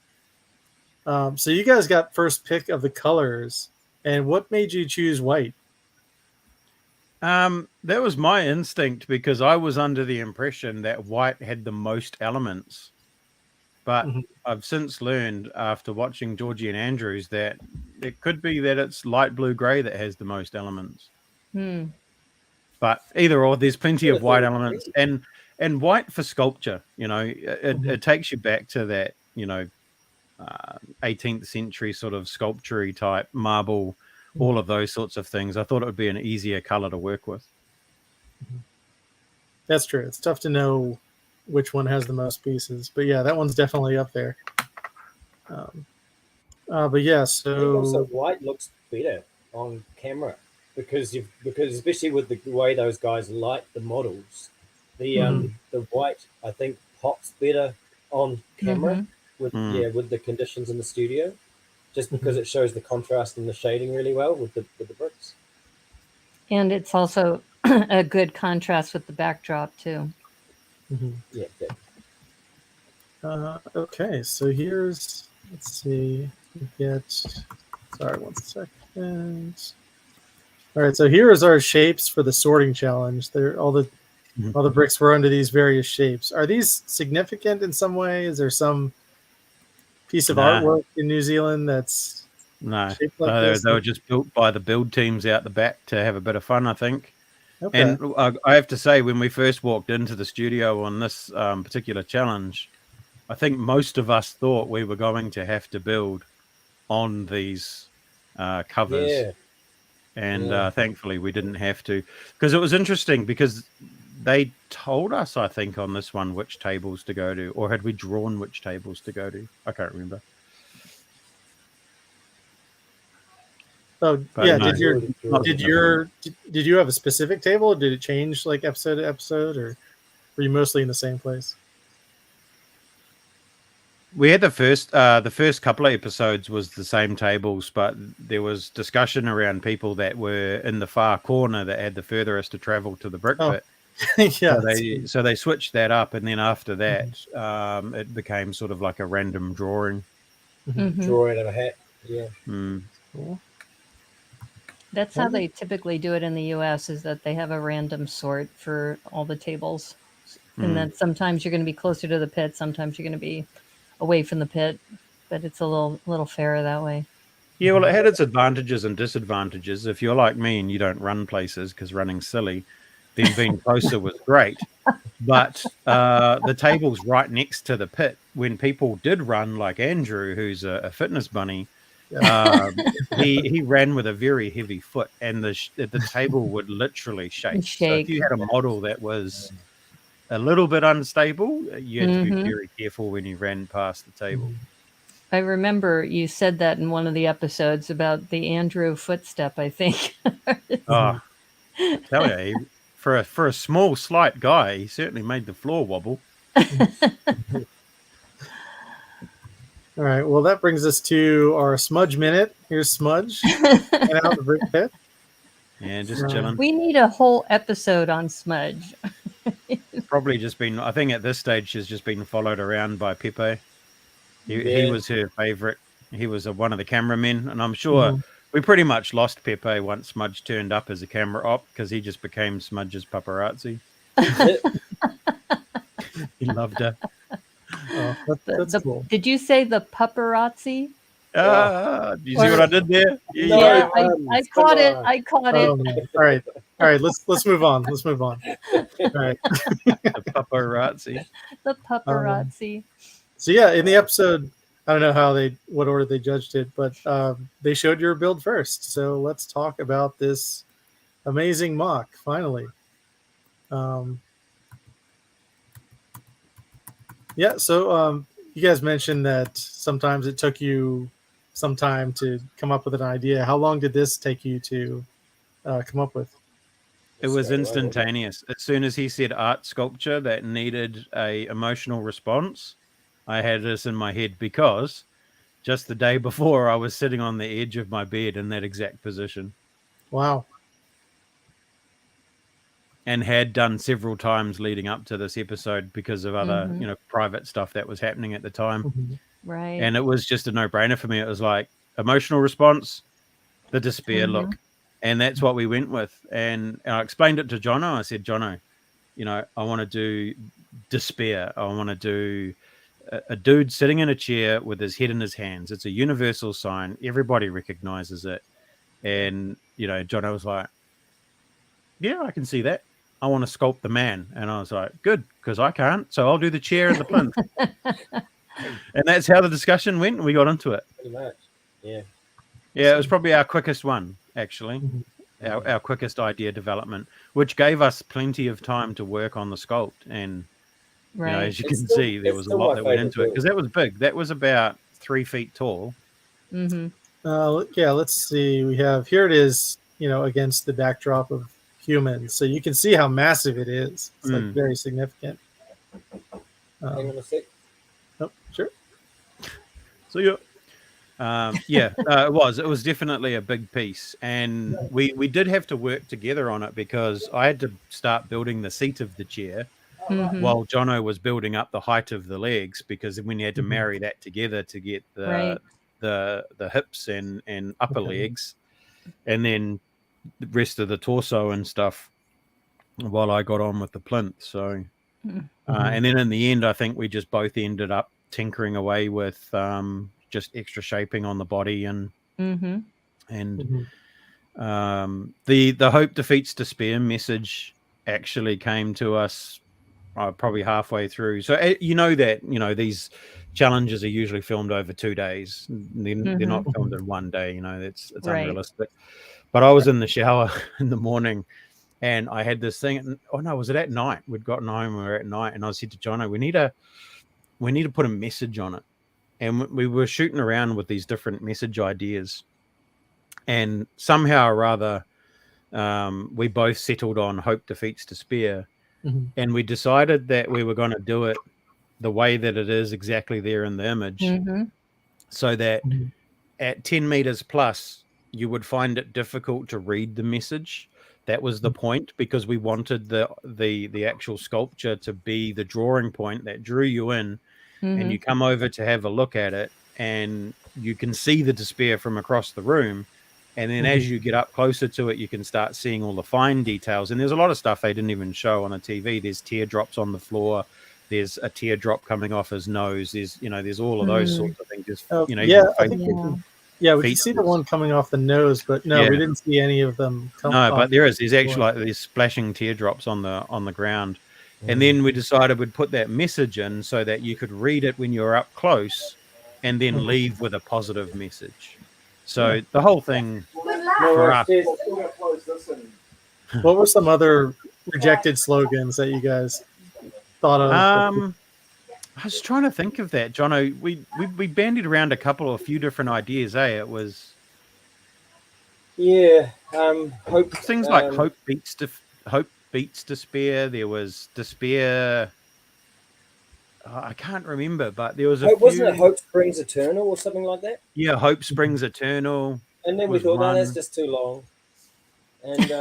So you guys got first pick of the colors, and what made you choose white? That was my instinct because I was under the impression that white had the most elements. But I've since learned after watching Georgie and Andrews that it could be that it's light blue gray that has the most elements. But either or, there's plenty of white elements and white for sculpture. You know, it takes you back to that, 18th century sort of sculpture type marble, all of those sorts of things. I thought it would be an easier color to work with. That's true. It's tough to know which one has the most pieces, but yeah, that one's definitely up there. But yeah, so also white looks better on camera because especially with the way those guys light the models, the white I think pops better on camera with the conditions in the studio, just because it shows the contrast and the shading really well with the bricks. And it's also a good contrast with the backdrop too. Yeah. Okay, so let's see. Sorry, 1 second. All right, so here is our shapes for the sorting challenge. All the bricks were under these various shapes. Are these significant in some way? Is there some piece of artwork in New Zealand that's shaped like this? They were just built by the build teams out the back to have a bit of fun, I think. Okay. And I have to say, when we first walked into the studio on this particular challenge, I think most of us thought we were going to have to build on these covers. Yeah. And thankfully we didn't have to, because it was interesting because they told us, I think, on this one which tables to go to, or had we drawn which tables to go to? I can't remember. Oh, But yeah. no, Did you have a specific table? Or did it change like episode to episode, or were you mostly in the same place? we had the first couple of episodes was the same tables, but there was discussion around people that were in the far corner that had the furthest to travel to the brick pit. Yeah. So they switched that up, and then after that, it became sort of like a random drawing. Draw out of a hat. Yeah. Cool. That's how they typically do it in the U.S. is that they have a random sort for all the tables. And then sometimes you're going to be closer to the pit. Sometimes you're going to be away from the pit. But it's a little fairer that way. Yeah, well, it had its advantages and disadvantages. If you're like me and you don't run places because running's silly, then being closer was great. But the tables right next to the pit, when people did run, like Andrew, who's a fitness bunny, he ran with a very heavy foot, and the table would literally shake. So if you had a model that was a little bit unstable, you had to be very careful when you ran past the table. I remember you said that in one of the episodes about the Andrew footstep, I think. Oh, tell you, for a small, slight guy, he certainly made the floor wobble. All right. Well, that brings us to our Smudge Minute. Here's Smudge. And out the brick pit. Yeah, just chilling. We need a whole episode on Smudge. Probably just been, I think at this stage, she's just been followed around by Pepe. He was her favorite. He was one of the cameramen, and I'm sure we pretty much lost Pepe once Smudge turned up as a camera op because he just became Smudge's paparazzi. He loved her. Oh, that's cool. Did you say the paparazzi? Do you see what I did there? Yeah, I caught it. I caught it. All right. Let's move on. All right. The paparazzi. The paparazzi. So yeah, in the episode, I don't know what order they judged it, but they showed your build first. So let's talk about this amazing mock. Finally. Yeah. So you guys mentioned that sometimes it took you some time to come up with an idea. How long did this take you to come up with? It was instantaneous. As soon as he said art sculpture that needed a emotional response, I had this in my head because just the day before I was sitting on the edge of my bed in that exact position. Wow. and had done several times leading up to this episode because of other, private stuff that was happening at the time. Right. And it was just a no-brainer for me. It was like emotional response, the despair look. And that's what we went with. And I explained it to Jono. I said, Jono, I want to do despair. I want to do a dude sitting in a chair with his head in his hands. It's a universal sign. Everybody recognizes it. And, Jono was like, yeah, I can see that. I want to sculpt the man. And I was like, good, because I can't. So I'll do the chair and the plinth. And that's how the discussion went. And we got into it. Pretty much. Yeah. Yeah, it was probably our quickest one, actually. Our quickest idea development, which gave us plenty of time to work on the sculpt. And, as you can see, there was a lot that went into it because that was big. That was about 3 feet tall. Let's see. We have here it is, against the backdrop of humans. So you can see how massive it is. It's like very significant. Hang on a sec. Oh, sure. So it was definitely a big piece, and we did have to work together on it because I had to start building the seat of the chair while Jono was building up the height of the legs, because then we had to marry that together to get the hips and upper legs, and then the rest of the torso and stuff while I got on with the plinth. So and then in the end I think we just both ended up tinkering away with just extra shaping on the body and the hope defeats despair message actually came to us probably halfway through. So these challenges are usually filmed over 2 days. They're not filmed in 1 day. It's unrealistic. But I was in the shower in the morning and I had this thing. Oh no, was it at night? We'd gotten home, we were at night, and I said to Jono, we need to put a message on it. And we were shooting around with these different message ideas, and somehow or other, we both settled on hope defeats despair. And we decided that we were going to do it the way that it is exactly there in the image, so that at 10 meters plus, you would find it difficult to read the message. That was the point, because we wanted the actual sculpture to be the drawing point that drew you in, and you come over to have a look at it, and you can see the despair from across the room. And then as you get up closer to it, you can start seeing all the fine details. And there's a lot of stuff they didn't even show on a TV. There's teardrops on the floor. There's a teardrop coming off his nose. There's all of those sorts of things. We can see the one coming off the nose, but no, we didn't see any of them. But there's actually these splashing teardrops on the ground. And then we decided we'd put that message in so that you could read it when you're up close and then leave with a positive message. So the whole thing for us. What were some other rejected slogans that you guys thought of? I was trying to think of that, Jono. We bandied around a few different ideas, eh? It was hope, things like hope beats despair. There was despair. I can't remember, but there was wasn't it hope springs eternal or something like that? Yeah, hope springs eternal. And then we thought, no, that's just too long. And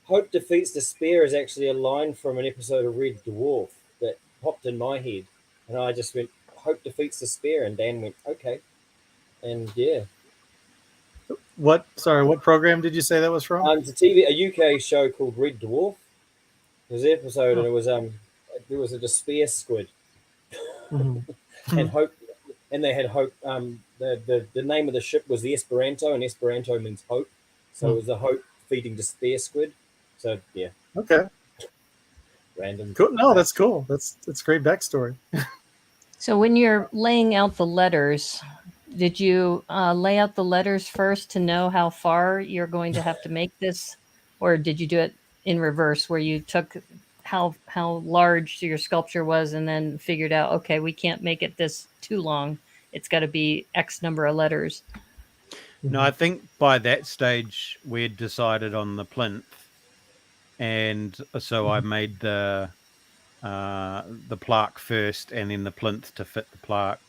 hope defeats despair is actually a line from an episode of Red Dwarf that popped in my head, and I just went, hope defeats despair, and Dan went, okay. And what program did you say that was from? It's a UK show called Red Dwarf. It was an episode, and it was there was a despair squid, and hope, and they had hope. The name of the ship was the Esperanto, and Esperanto means hope, so it was the hope feeding despair squid. So okay, random. Cool. No, that's cool. That's great backstory. So when you're laying out the letters, did you lay out the letters first to know how far you're going to have to make this, or did you do it in reverse, where you took how large your sculpture was and then figured out, okay, we can't make it this too long, it's got to be X number of letters? No, I think by that stage we had decided on the plinth, and so I made the plaque first, and then the plinth to fit the plaque.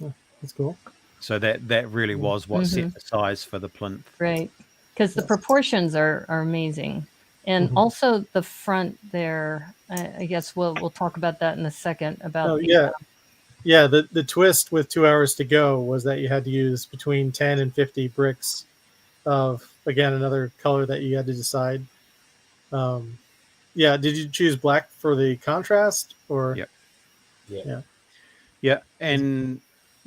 Yeah, that's cool. So that really was what set the size for the plinth. Right. because the proportions are amazing. And also the front there, I guess we'll talk about that in a second about the twist with 2 hours to go was that you had to use between 10 and 50 bricks of, again, another color that you had to decide. Did you choose black for the contrast or? Yeah, and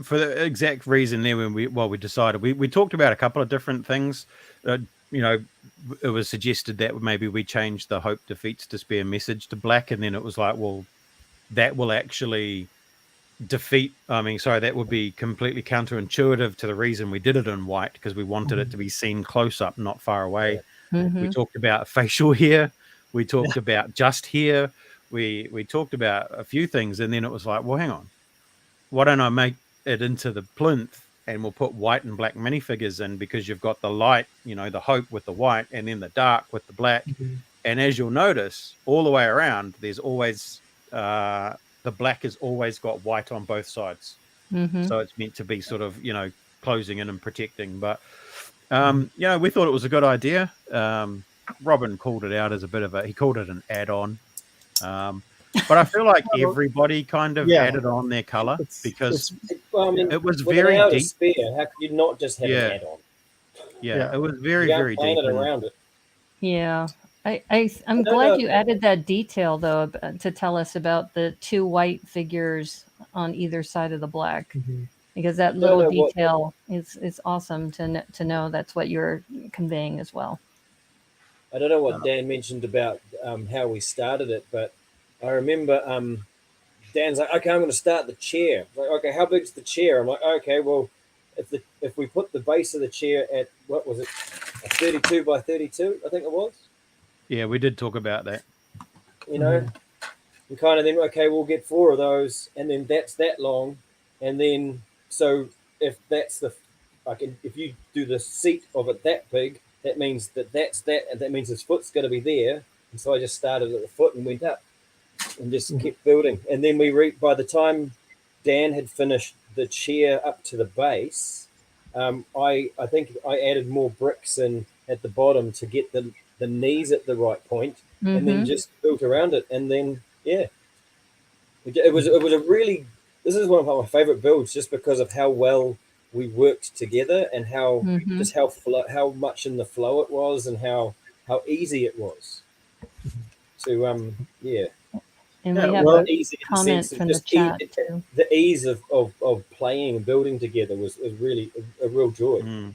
for the exact reason there, when we decided, we talked about a couple of different things. It was suggested that maybe we change the hope defeats despair message to black, and then it was like, well, that will actually that would be completely counterintuitive to the reason we did it in white, because we wanted it to be seen close up, not far away. We talked about facial hair, we talked about just hair, we talked about a few things, and then it was like, well, hang on, why don't I make it into the plinth and we'll put white and black minifigures in, because you've got the light, the hope with the white, and then the dark with the black. And as you'll notice, all the way around, there's always the black has always got white on both sides. So it's meant to be sort of, closing in and protecting. But, we thought it was a good idea. Robin called it out as he called it an add-on. But I feel like everybody kind of added on their color, because it was very deep. Spear, how could you not just have an add-on? Yeah, it was very, very deep. Around it. Yeah. I'm glad you added that detail, though, to tell us about the 2 white figures on either side of the black, because that little detail is awesome to know that's what you're conveying as well. I don't know what Dan mentioned about how we started it, but I remember Dan's like, okay, I'm going to start the chair. Like, okay, how big's the chair? I'm like, okay, well, if we put the base of the chair at, what was it, a 32 by 32, I think it was. Yeah, we did talk about that. And kind of then, okay, we'll get 4 of those, and then that's that long. And then, so if that's if you do the seat of it that big, that means that's that, and that means his foot's got to be there. And so I just started at the foot and went up and just kept building. And then by the time Dan had finished the chair up to the base, I think I added more bricks in at the bottom to get the knees at the right point, and then just built around it. And then it was a really, this is one of my favorite builds, just because of how well we worked together, and how just how much in the flow it was, and how easy it was to And we have well, easy in the comment sense of from the just chat too. the ease of playing and building together was really a real joy.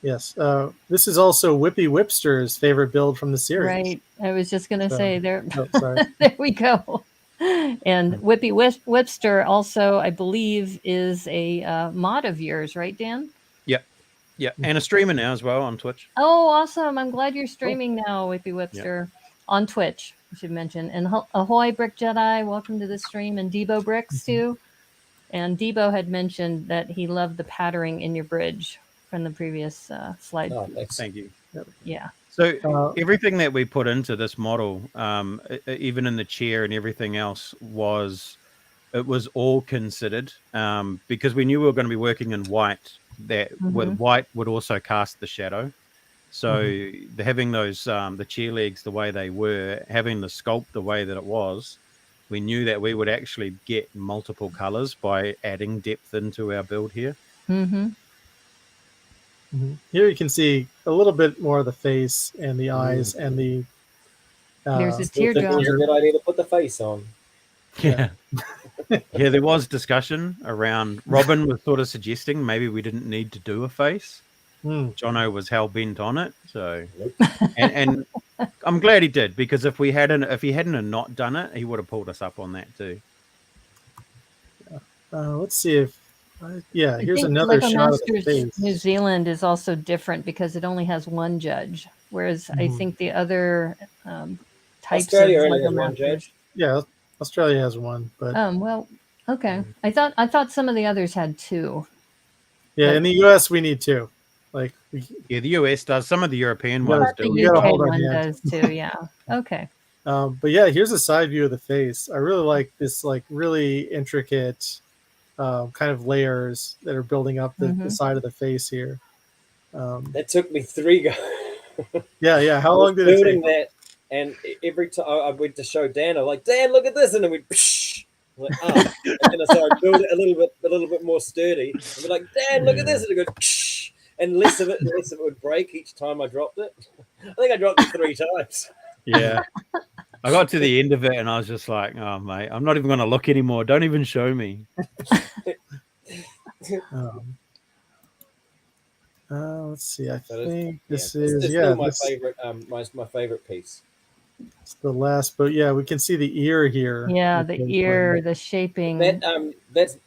Yes. This is also Whippy Whipster's favorite build from the series. Right. I was just going to say there. Oh, sorry. There we go. And Whippy Whipster also, I believe, is a mod of yours, right, Dan? Yeah, and a streamer now as well on Twitch. Oh, awesome. I'm glad you're streaming now, Whippy Whipster, on Twitch, I should mention. And ahoy, Brick Jedi, welcome to the stream. And Debo Bricks, too. And Debo had mentioned that he loved the patterning in your bridge from the previous slide. Oh, Thank you. Yeah. So everything that we put into this model, even in the chair and everything else, was all considered, because we knew we were going to be working in white. That with white would also cast the shadow. So having those the chair legs the way they were, having the sculpt the way that it was, we knew that we would actually get multiple colors by adding depth into our build here. Here you can see a little bit more of the face and the eyes and the. There's a teardrop. It was a good idea to put the face on. Yeah. Yeah, there was discussion around. Robin was sort of suggesting maybe we didn't need to do a face. Jono was hell bent on it. So, and I'm glad he did, because if he hadn't not done it, he would have pulled us up on that too. Let's see if. Here's another Lego shot of the Masters face. New Zealand is also different because it only has one judge, whereas I think the other types Australia of only Lego has one Masters. judge. Yeah, Australia has one, but Well, okay. I thought some of the others had 2. yeah, in the U.S. we need 2. Like, Yeah, the US does. Some of the European Yeah, ones The do. we gotta UK hold our one hand. does too. Yeah. Okay. but yeah, here's a side view of the face. I really like this, like really intricate kind of layers that are building up the side of the face here. That took me 3 goes. Yeah. How I was long did it building take? that, and every time I went to show Dan, I'm like, Dan, look at this, and then we'd psh, I'm like, oh, and then so I'd build it a little bit more sturdy, and be like, Dan, look at this, and it goes, psh, and less of it would break each time I dropped it. I think I dropped it 3 times. Yeah. I got to the end of it and I was just like, oh, mate, I'm not even going to look anymore. Don't even show me. Let's see. I But think this it's is still my this favorite my favorite piece. is the last, but yeah, we can see the ear here. Yeah, which the is ear, like- the shaping. That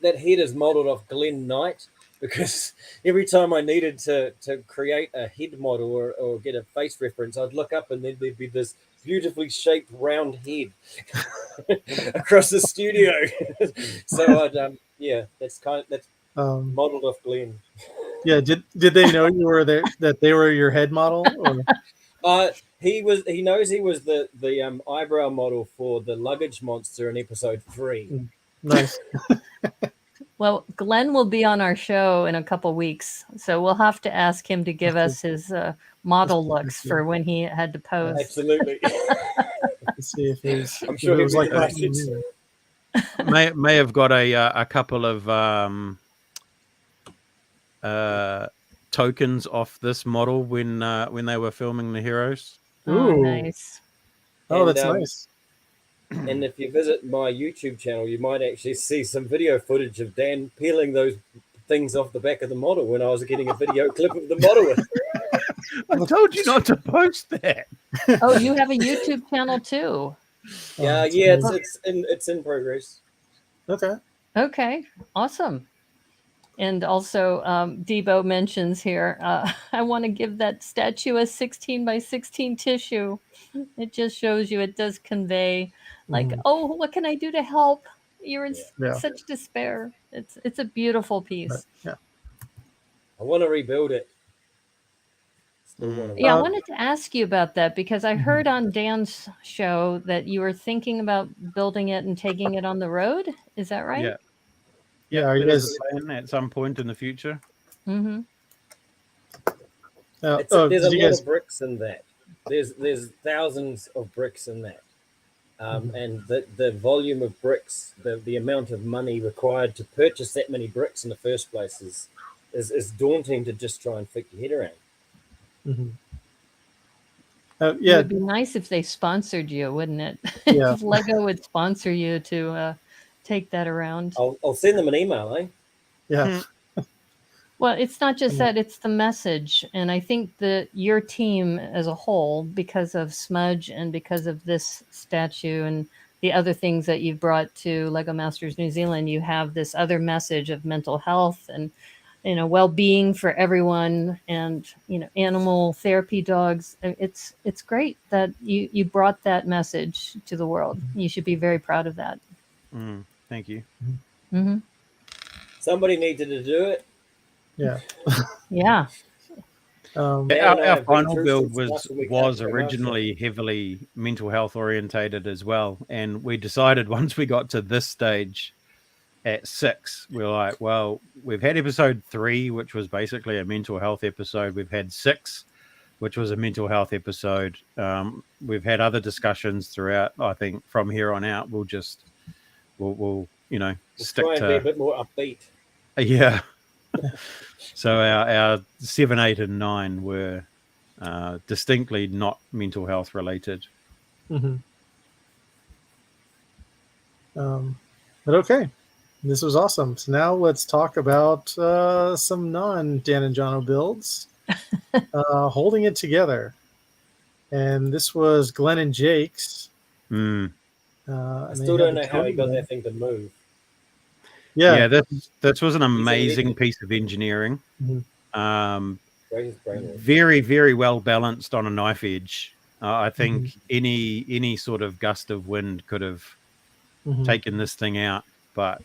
head is modeled off Glenn Knight, because every time I needed to create a head model or get a face reference, I'd look up and then there'd be this beautifully shaped round head across the studio. So I'd that's modeled off Glenn. Yeah, did they know you were there, that they were your head model? Or? He knows he was the eyebrow model for the luggage monster in episode 3. Nice. Well, Glenn will be on our show in a couple weeks, so we'll have to ask him to give us his model looks for when he had to pose. Absolutely. Let's see if there's. I'm sure it was he'll be like delighted. May have got a couple of tokens off this model when they were filming the heroes. Oh, Ooh. nice. Oh, And, that's nice. And if you visit my YouTube channel, you might actually see some video footage of Dan peeling those things off the back of the model when I was getting a video clip of the model. I told you not to post that. Oh, you have a YouTube channel too. Yeah, it's in progress. Okay. Okay, awesome. And also, Debo mentions here, I want to give that statue a 16 by 16 tissue. It just shows you, it does convey, like, oh, what can I do to help? You're in such despair. It's a beautiful piece. Yeah. I want to rebuild it. Yeah, I wanted to ask you about that because I heard on Dan's show that you were thinking about building it and taking it on the road. Is that right? Yeah. Yeah, are you guys at some point in the future? Mm-hmm. There's a lot of bricks in that. There's thousands of bricks in that, and the volume of bricks, the amount of money required to purchase that many bricks in the first place is daunting to just try and fit your head around. It would be nice if they sponsored you, wouldn't it? Yeah. If Lego would sponsor you to take that around. I'll send them an email, eh? Yeah. Well, it's not just that, it's the message. And I think that your team as a whole, because of Smudge and because of this statue and the other things that you've brought to Lego Masters New Zealand, you have this other message of mental health and, well-being for everyone, and, animal therapy dogs. It's great that you brought that message to the world. You should be very proud of that. Thank you. Mm-hmm. Somebody needed to do it. Yeah. Yeah. Our final build was originally heavily mental health orientated as well, and we decided once we got to this stage at 6, we were like, well, we've had episode 3, which was basically a mental health episode. We've had 6, which was a mental health episode. We've had other discussions throughout. I think from here on out, we'll stick try and to be a bit more upbeat. Yeah. So our 7, 8, and 9 were distinctly not mental health related. But okay, this was awesome. So now let's talk about some non-Dan and Jono builds. Holding it together. And this was Glenn and Jake's. I still don't know how he got that thing to move. Yeah, this was an amazing piece of engineering. Very, very well balanced on a knife edge. I think any sort of gust of wind could have taken this thing out, but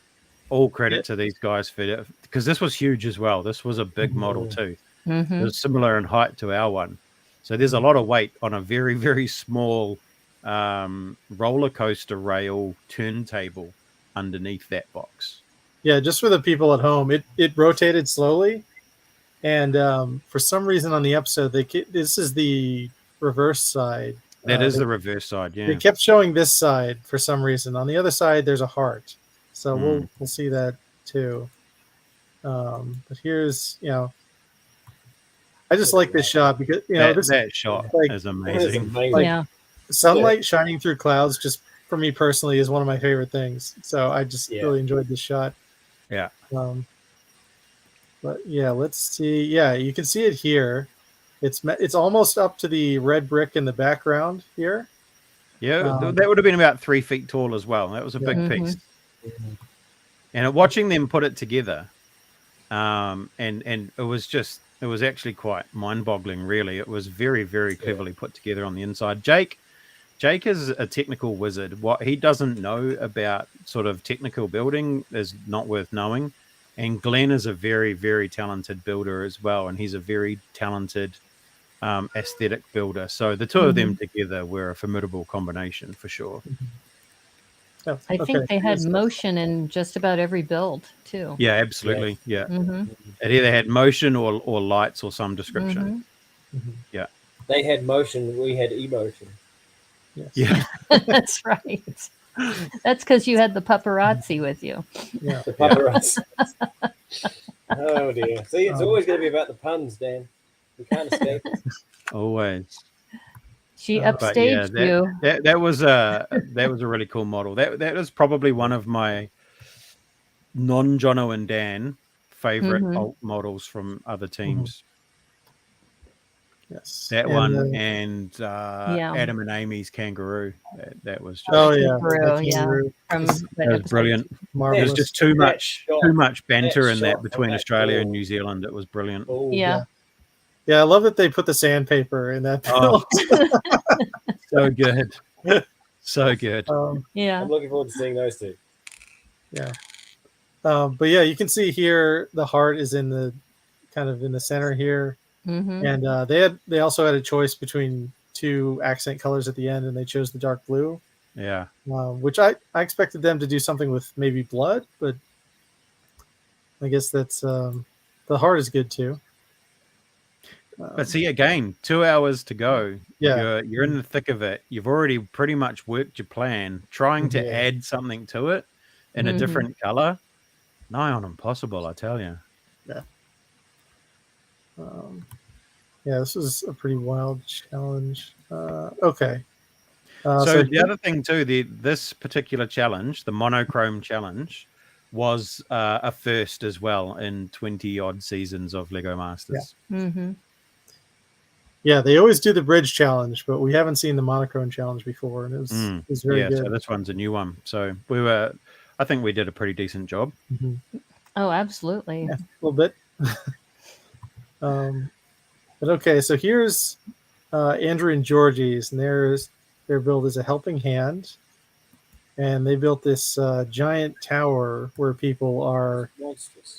all credit to these guys for it, because this was huge as well. This was a big model too. It was similar in height to our one. So there's a lot of weight on a very, very small roller coaster rail turntable underneath that box. Yeah, just for the people at home, it rotated slowly, And for some reason on the episode, this is the reverse side. That is the reverse side, They yeah. kept showing this side for some reason. On the other side, there's a heart. So we'll see that too. But here's, I just like this shot because, that shot is amazing. Yeah. Sunlight shining through clouds, just for me personally, is one of my favorite things. So I just really enjoyed this shot. Yeah. But yeah, let's see. Yeah, you can see it here. It's almost up to the red brick in the background here. Yeah, that would have been about 3 feet tall as well. That was a big piece. And watching them put it together, and it was actually quite mind-boggling, really. It was very, very cleverly put together on the inside. Jake is a technical wizard. What he doesn't know about sort of technical building is not worth knowing. And Glenn is a very, very talented builder as well, and he's a very talented aesthetic builder. So the two of them together were a formidable combination for sure. Oh, I think they had motion in just about every build too. Yeah, absolutely. Yeah. It either had motion or lights or some description. Yeah. They had motion, we had emotion. Yes. Yeah. That's right. That's because you had the paparazzi with you. Yeah. The paparazzi. Oh dear. See, it's always going to be about the puns, Dan. We can't escape it. Always. She upstaged you. That was a really cool model. That was probably one of my non-Jono and Dan favorite alt models from other teams. Yes. That one and Adam and Amy's kangaroo. That was just kangaroo. That was brilliant. Marvelous. There was just too much banter in that between Australia and New Zealand. It was brilliant. Yeah. Yeah, I love that they put the sandpaper in that build. So good. So good. Yeah. I'm looking forward to seeing those two. Yeah. But yeah, you can see here the heart is in the kind of in the center here. And they also had a choice between 2 accent colors at the end, and they chose the dark blue. Yeah. Which I expected them to do something with maybe blood, but I guess that's the heart is good too. But see, again, 2 hours to go. Yeah. You're in the thick of it. You've already pretty much worked your plan. Trying to add something to it in a different color, nigh on impossible, I tell you. Yeah. This is a pretty wild challenge. Okay. So the other thing too, this particular challenge, the Monochrome challenge, was a first as well in 20-odd seasons of Lego Masters. Yeah, they always do the bridge challenge, but we haven't seen the Monochrome challenge before, and it was very good. So this one's a new one. So I think we did a pretty decent job. Oh, absolutely. Yeah, a little bit. But okay, so here's Andrew and Georgie's, and their build is a helping hand, and they built this giant tower where people are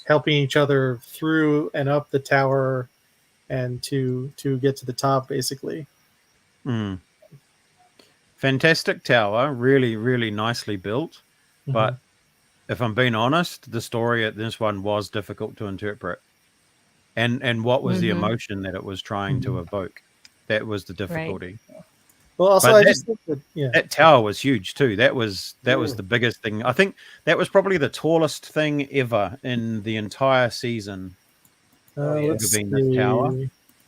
helping each other through and up the tower, and to get to the top, basically. Fantastic tower, really, really nicely built. But if I'm being honest, the story at this one was difficult to interpret. And what was the emotion that it was trying to evoke? That was the difficulty. Right. Well, also, I just think that that tower was huge too. That was the biggest thing. I think that was probably the tallest thing ever in the entire season. Let's see. This tower.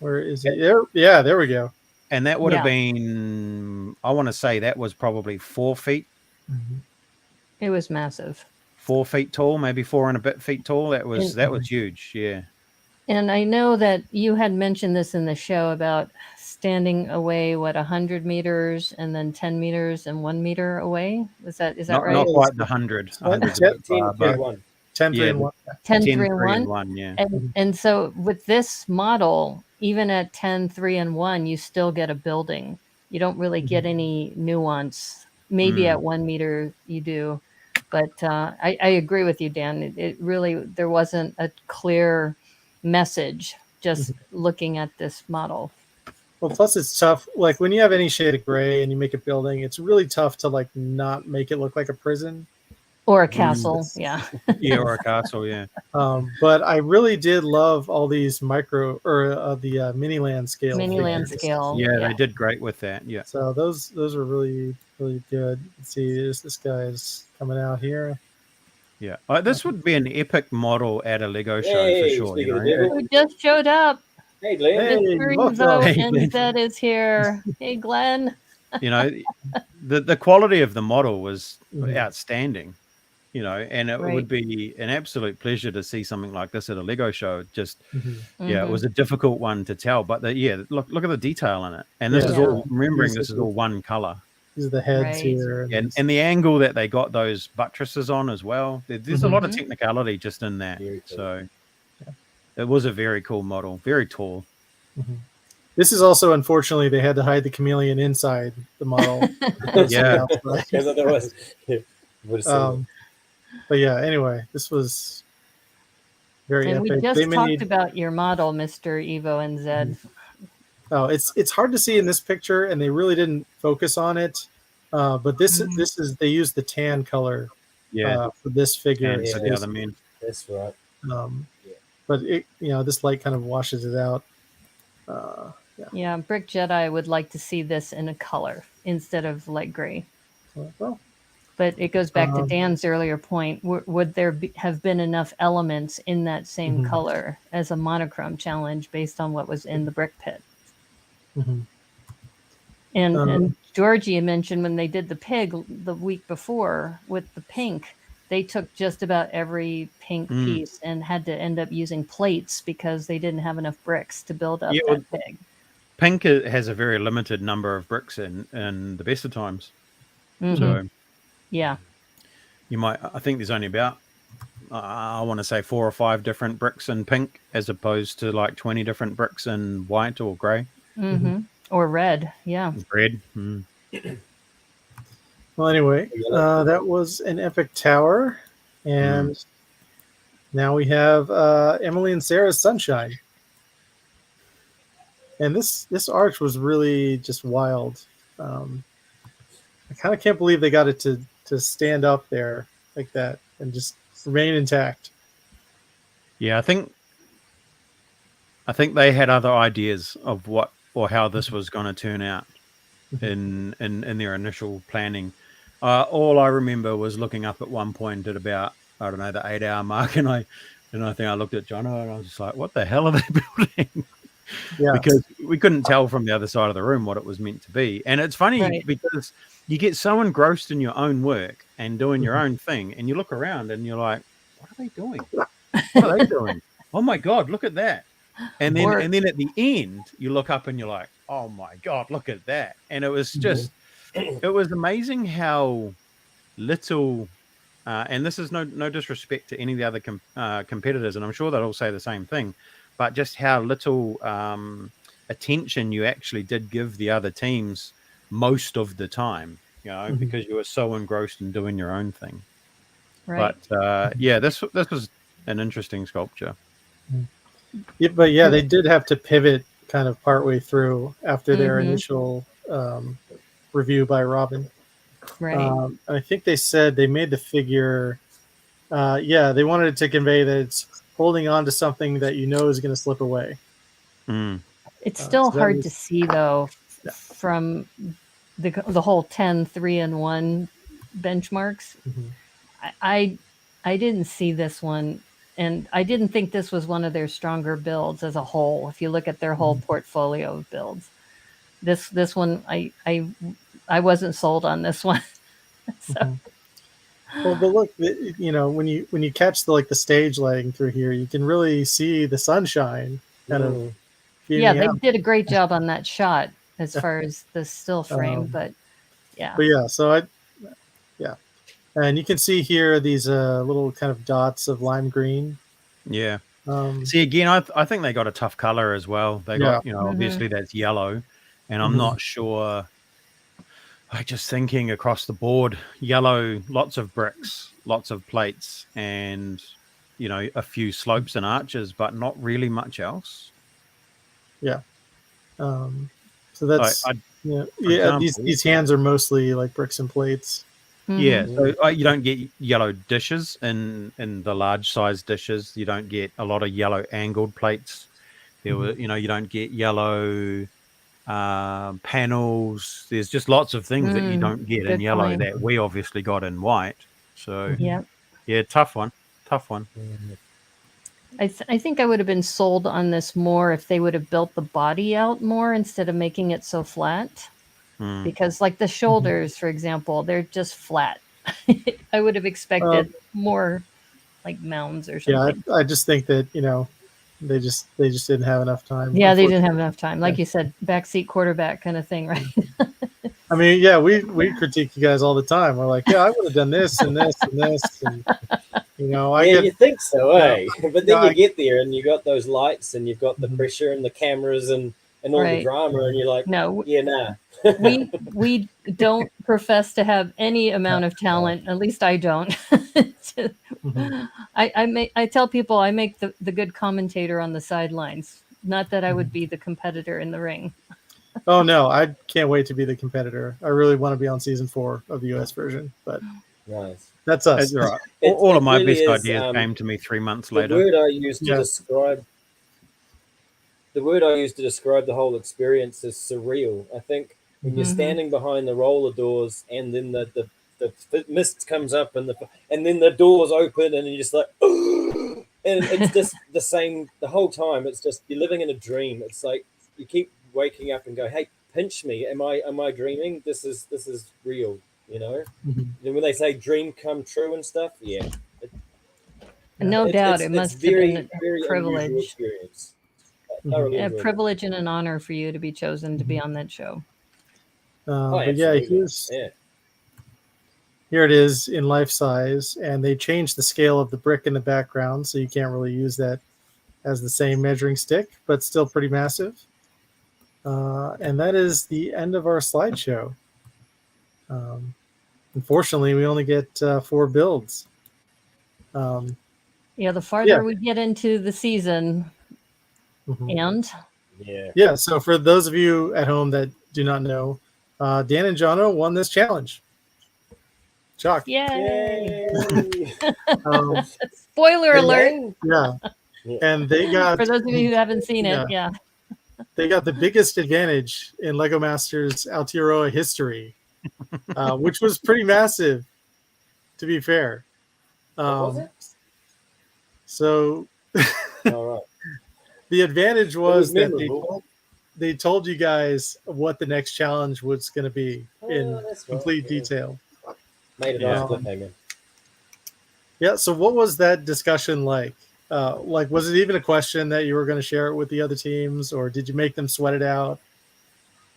Where is it? There we go. And that would have been, I want to say that was probably 4 feet. It was massive. 4 feet tall, maybe 4 and a bit feet tall. That was huge. Yeah. And I know that you had mentioned this in the show about standing away, 100 meters and then 10 meters and 1 meter away. Is that right? Not quite the 100. 10, 3, and 1. 10, 3, and 1, yeah. And so with this model, even at 10, 3, and 1, you still get a building. You don't really get any nuance. Maybe at 1 meter you do. But I agree with you, Dan. It really, there wasn't a clear message just looking at this model. Well, plus it's tough. Like when you have any shade of gray and you make a building, it's really tough to like not make it look like a prison. Or a castle, Yes. yeah. Yeah, or a castle, yeah. But I really did love all these micro or the mini land scale Mini land figures. scale. Yeah, they did great with that. Yeah. So those are really good. Let's see, this guy's coming out here. Yeah. This would be an epic model at a Lego show for Hey, sure. speak You of know? the devil. Who just showed up? Hey, Glenn. Hey, Mr. welcome. Evo Hey, and Glenn. Zed is here. Hey, Glenn. You know, the quality of the model was Mhm. outstanding. You know, and it Right. would be an absolute pleasure to see something like this at a Lego show. Just Mhm. yeah, it was a difficult one to tell, but look at the detail in it. And this Yeah. is Yeah. all remembering These this is all one color. These are the heads Right. here. And the angle that they got those buttresses on as well. There's a lot of Mhm. technicality just in that. Very cool. So it was a very cool model, very tall. Mhm. This is also, unfortunately, they had to hide the chameleon inside the model. Yeah. Because otherwise, would have seen it. But yeah, anyway, this was very And we epic. just They talked made about your model, Mr. Evo and Zed. oh, it's hard to see in this picture, and they really didn't focus on it. But this is they used the tan color Yeah. for this figure. And for the other men. That's right. But it this light kind of washes it out. Yeah, Brick Jedi would like to see this in a color instead of light gray. Well, But it goes back to Dan's earlier point. Would there have been enough elements in that same color as a monochrome challenge based on what was in the brick pit? And Georgie mentioned when they did the pig the week before with the pink, they took just about every pink piece and had to end up using plates because they didn't have enough bricks to build up that pig. Pink has a very limited number of bricks in the best of times. So yeah, you might, I think there's only about, I want to say 4 or 5 different bricks in pink as opposed to like 20 different bricks in white or gray. Or red, yeah. Red. Well, anyway, that was an epic tower. And now we have Emily and Sarah's Sunshine. And this arch was really just wild. I kind of can't believe they got it to stand up there like that and just remain intact. Yeah, I think they had other ideas of what or how this was going to turn out in their initial planning. All I remember was looking up at one point at about, I don't know, the 8-hour mark, and I think I looked at Jono and I was just like, what the hell are they building? Yeah. Because we couldn't tell from the other side of the room what it was meant to be. And it's funny because you get so engrossed in your own work and doing your own thing, and you look around and you're like, what are they doing? What are they doing? Oh my God, look at that. And then at the end, you look up and you're like, oh my God, look at that. And it was just, it was amazing how little, and this is no disrespect to any of the other competitors, and I'm sure they'll all say the same thing, but just how little attention you actually did give the other teams most of the time, because you were so engrossed in doing your own thing. Right. But yeah, this was an interesting sculpture. Yeah, but yeah, they did have to pivot kind of partway through after their initial review by Robin. Right. I think they said they made the figure. They wanted it to convey that it's holding on to something that is going to slip away. It's still hard to see though from the whole 10 3-in-1 benchmarks. I didn't see this one, and I didn't think this was one of their stronger builds as a whole. If you look at their whole portfolio of builds, this one I wasn't sold on this one. So. Well, but look, when you catch the stage lighting through here, you can really see the sunshine kind of. Yeah, they did a great job on that shot as far as the still frame, but yeah. But yeah, so and you can see here these little kind of dots of lime green. Yeah. See, again, I think they got a tough color as well. They got, obviously that's yellow, and I'm not sure. I just thinking across the board, yellow, lots of bricks, lots of plates, and a few slopes and arches, but not really much else. Yeah. So that's example, these hands are mostly like bricks and plates. Yeah, Mhm. so you don't get yellow dishes in the large size dishes. You don't get a lot of yellow angled plates. There were, you don't get yellow panels. There's just lots of things that you don't get in Good yellow point. that we obviously got in white. So Yep. yeah, tough one. I think I would have been sold on this more if they would have built the body out more instead of making it so flat. Mm. Because, like the shoulders, for example, they're just flat. I would have expected more like mounds or Yeah, something. I just think that they just didn't have enough time. Yeah, they didn't Unfortunately. have enough time. Like you said, backseat quarterback kind of thing, right? I mean, yeah, we critique you guys all the time. We're like, yeah, I would have done this and this and this, and I Yeah, get, you think so, you know, eh? But no, then you get there and you got those lights and you've got the Mhm. pressure and the cameras and all the Right. drama, and you're like, No, yeah, nah. we don't profess to have any amount of talent. At least I don't. Mhm. I tell people I make the good commentator on the sidelines. Not that I would be the competitor in the ring. Oh no, I can't wait to be the competitor. I really want to be on season 4 of the US version, but Nice. that's us. That's all right. It, All of it my really best is. ideas came to me 3 months The later. word I used to Yeah. describe the word I used to describe the whole experience is surreal. I think when you're Mhm. standing behind the roller doors and then the mist comes up and then the doors open and you're just like and it's just the same the whole time. It's just you're living in a dream. It's like you keep waking up and go, hey, pinch me. Am I dreaming? This is real, you know? Mhm. And when they say dream come true and stuff, yeah. Yeah. No doubt, it It's must have been very, a very unusual privilege, experience. I Mhm. thoroughly a enjoyed it. privilege and an honor for you to be chosen to be Mhm. on that show. Oh, But yeah, absolutely. Yeah. here it is in life size, and they changed the scale of the brick in the background, so you can't really use that as the same measuring stick, but still pretty massive. And that is the end of our slideshow. Um, Unfortunately, we only get 4 builds. Um, Yeah, the yeah. farther we get into the season, Mhm. and Yeah. Yeah. So for those of you at home that do not know, Dan and Jono won this challenge. Chuck. yay! Yay! Um, Spoiler and alert Dan? yeah, Yeah. and they got for those of you who haven't seen it. yeah, Yeah, they got the biggest advantage in Lego Masters Aotearoa history, which was pretty massive, to be fair. What was it? So All right. the advantage It was was that memorable. they told you guys what the next challenge was going to be Oh, in that's right. complete Yeah. detail. Made a nice Yeah. cliffhanger. Yeah. So what was that discussion like? Like, was it even a question that you were going to share it with the other teams, or did you make them sweat it out?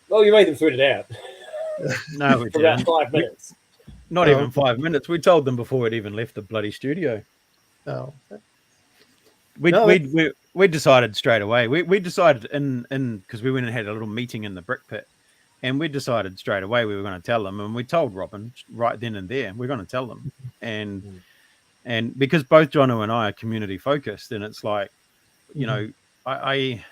Well, you made them sweat it out No, we for about didn't. 5 minutes. Not Oh, even 5 minutes. We told them before it even left the bloody studio. no, We no. we we, we decided straight away. We decided in because we went and had a little meeting in the brick pit, and we decided straight away we were going to tell them, and we told Robin right then and there we're going to tell them, and Mm. and because both Jono and I are community focused, and it's like, Mhm. I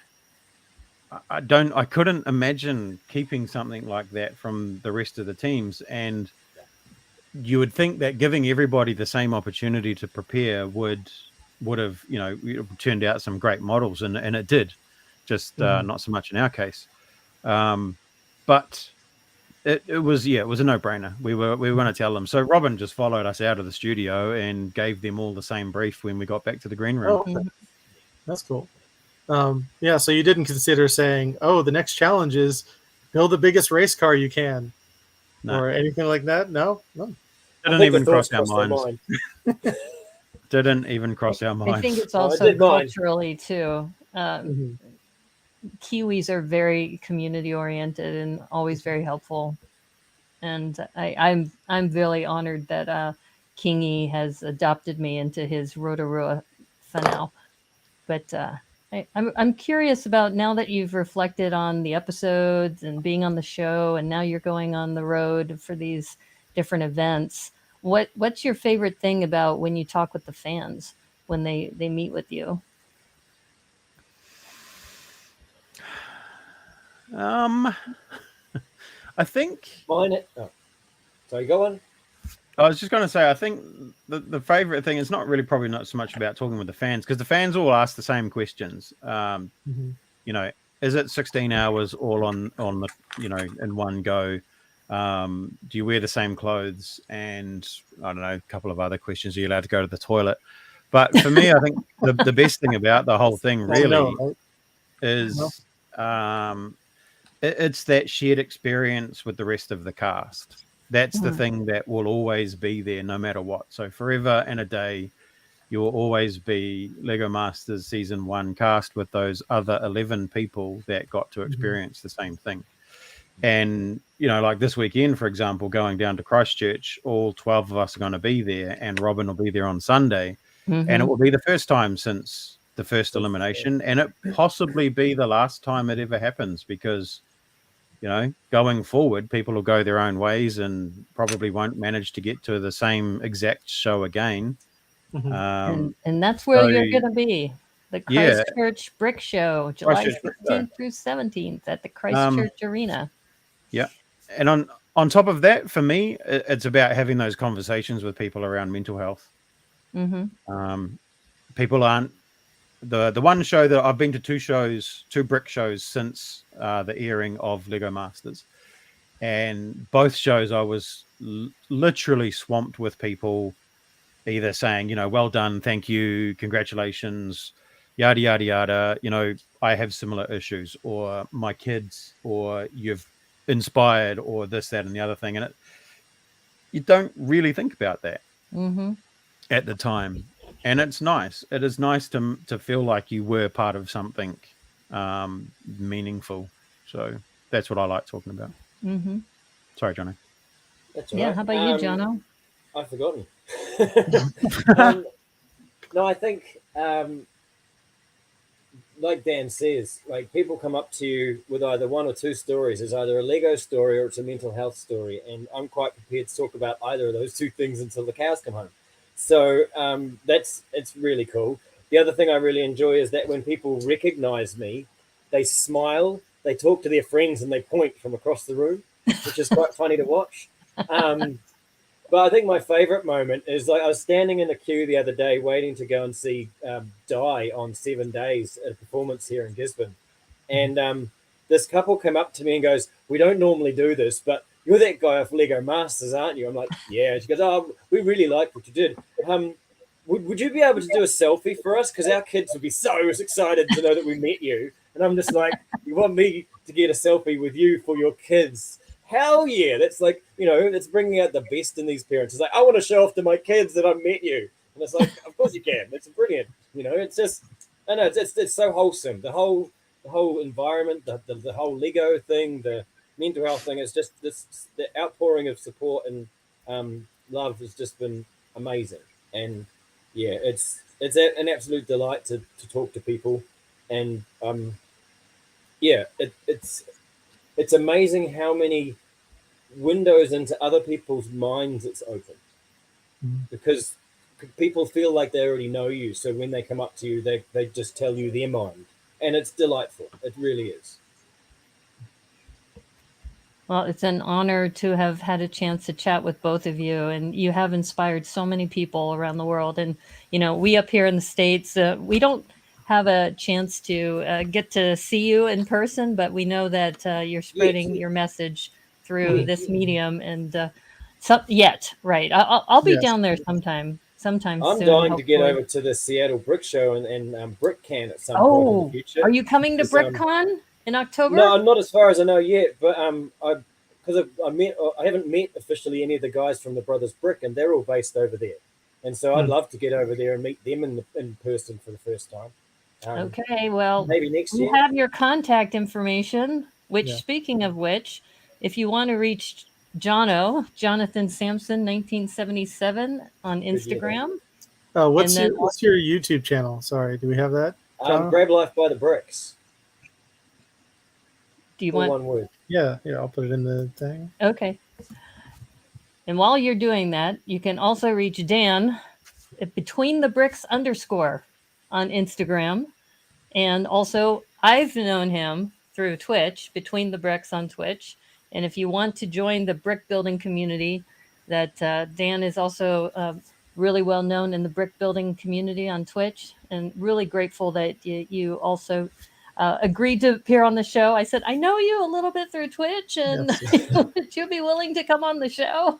I couldn't imagine keeping something like that from the rest of the teams, and you would think that giving everybody the same opportunity to prepare would have turned out some great models, and it did, just Mhm. not so much in our case. But it was it was a no-brainer. We were going to tell them. So Robin just followed us out of the studio and gave them all the same brief when we got back to the green room. Oh, okay. That's cool. Yeah, so you didn't consider saying, "Oh, the next challenge is build the biggest race car you can," No, or anything like that. No, no. I didn't think the even cross thoughts our crossed their minds. mind. Didn't even cross our I think minds. it's Oh, I also did mine. culturally too. Mhm. Kiwis are very community oriented and always very helpful, and I'm really honored that Kingy has adopted me into his Rotorua for now. But I'm curious about now that you've reflected on the episodes and being on the show, and now you're going on the road for these different events. What's your favorite thing about when you talk with the fans when they meet with you? I think Mine. Oh, sorry, go on. I was just going to say, I think the favorite thing is probably not so much about talking with the fans, because the fans all ask the same questions. Mm-hmm. You know, is it 16 hours all on the, in one go? Do you wear the same clothes? And I don't know, a couple of other questions. Are you allowed to go to the toilet? But for me, I think the best thing about the whole thing really is it's that shared experience with the rest of the cast. That's the thing that will always be there no matter what. So forever and a day, you will always be Lego Masters Season 1 cast with those other 11 people that got to experience the same thing. And, like this weekend, for example, going down to Christchurch, all 12 of us are going to be there, and Robin will be there on Sunday. And it will be the first time since the first elimination, and it possibly be the last time it ever happens, because going forward, people will go their own ways and probably won't manage to get to the same exact show again. And that's where you're going to be. The Christchurch Brick Show, July 16th through 17th at the Christchurch Arena. Yeah. And on top of that, for me, it's about having those conversations with people around mental health. People aren't the one show that I've been to two brick shows since the airing of Lego Masters, and both shows I was literally swamped with people either saying, well done, thank you, congratulations, yada yada yada, I have similar issues, or my kids, or you've inspired, or this, that, and the other thing. And you don't really think about that at the time. And it's nice. It is nice to feel like you were part of something meaningful. So that's what I like talking about. Sorry, Jono. That's all right. How about you, Jono? I've forgotten. No, I think, like Dan says, like people come up to you with either one or two stories. It's either a Lego story or it's a mental health story. And I'm quite prepared to talk about either of those two things until the cows come home. So it's really cool. The other thing I really enjoy is that when people recognize me, they smile, they talk to their friends, and they point from across the room, which is quite funny to watch. But I think my favorite moment is, like, I was standing in a queue the other day waiting to go and see Die on 7 Days at a performance here in Gisborne. And this couple came up to me and goes, "We don't normally do this, but you're that guy off Lego Masters, aren't you?" I'm like, "Yeah." She goes, "Oh, we really like what you did. Would you be able to do a selfie for us? Because our kids would be so excited to know that we met you." And I'm just like, "You want me to get a selfie with you for your kids? Hell yeah." That's like, it's bringing out the best in these parents. It's like, I want to show off to my kids that I met you. And it's like, of course you can. It's brilliant. It's just, I know, it's so wholesome. The whole environment, the whole Lego thing, the mental health thing, is just the outpouring of support and love has just been amazing. And yeah, it's an absolute delight to talk to people. And it's amazing how many windows into other people's minds it's opened, because people feel like they already know you. So when they come up to you, they just tell you their mind, and it's delightful. It really is. Well, it's an honor to have had a chance to chat with both of you, and you have inspired so many people around the world. And, we up here in the States, we don't have a chance to get to see you in person, but we know that you're spreading your message through this medium. And right. I'll be down there sometime I'm soon. dying to get over to the Seattle Brick Show and Brick Can at some point in the future. Are you coming to BrickCon in October? No, not as far as I know yet, but I haven't met officially any of the guys from the Brothers Brick, and they're all based over there. And so I'd love to get over there and meet them in person for the first time. Okay, well, maybe next year. We have your contact information, speaking of which, if you want to reach Jonathan Sampson, 1977 on Instagram. What's your YouTube channel? Sorry, do we have that? Grab Life by the Bricks. Do you want one word? Yeah, I'll put it in the thing. Okay. And while you're doing that, you can also reach Dan at Between the Bricks _ on Instagram. And also, I've known him through Twitch, Between the Bricks on Twitch. And if you want to join the brick building community, that Dan is also really well known in the brick building community on Twitch, and really grateful that you also agreed to appear on the show. I said, I know you a little bit through Twitch, and Yes. would you be willing to come on the show?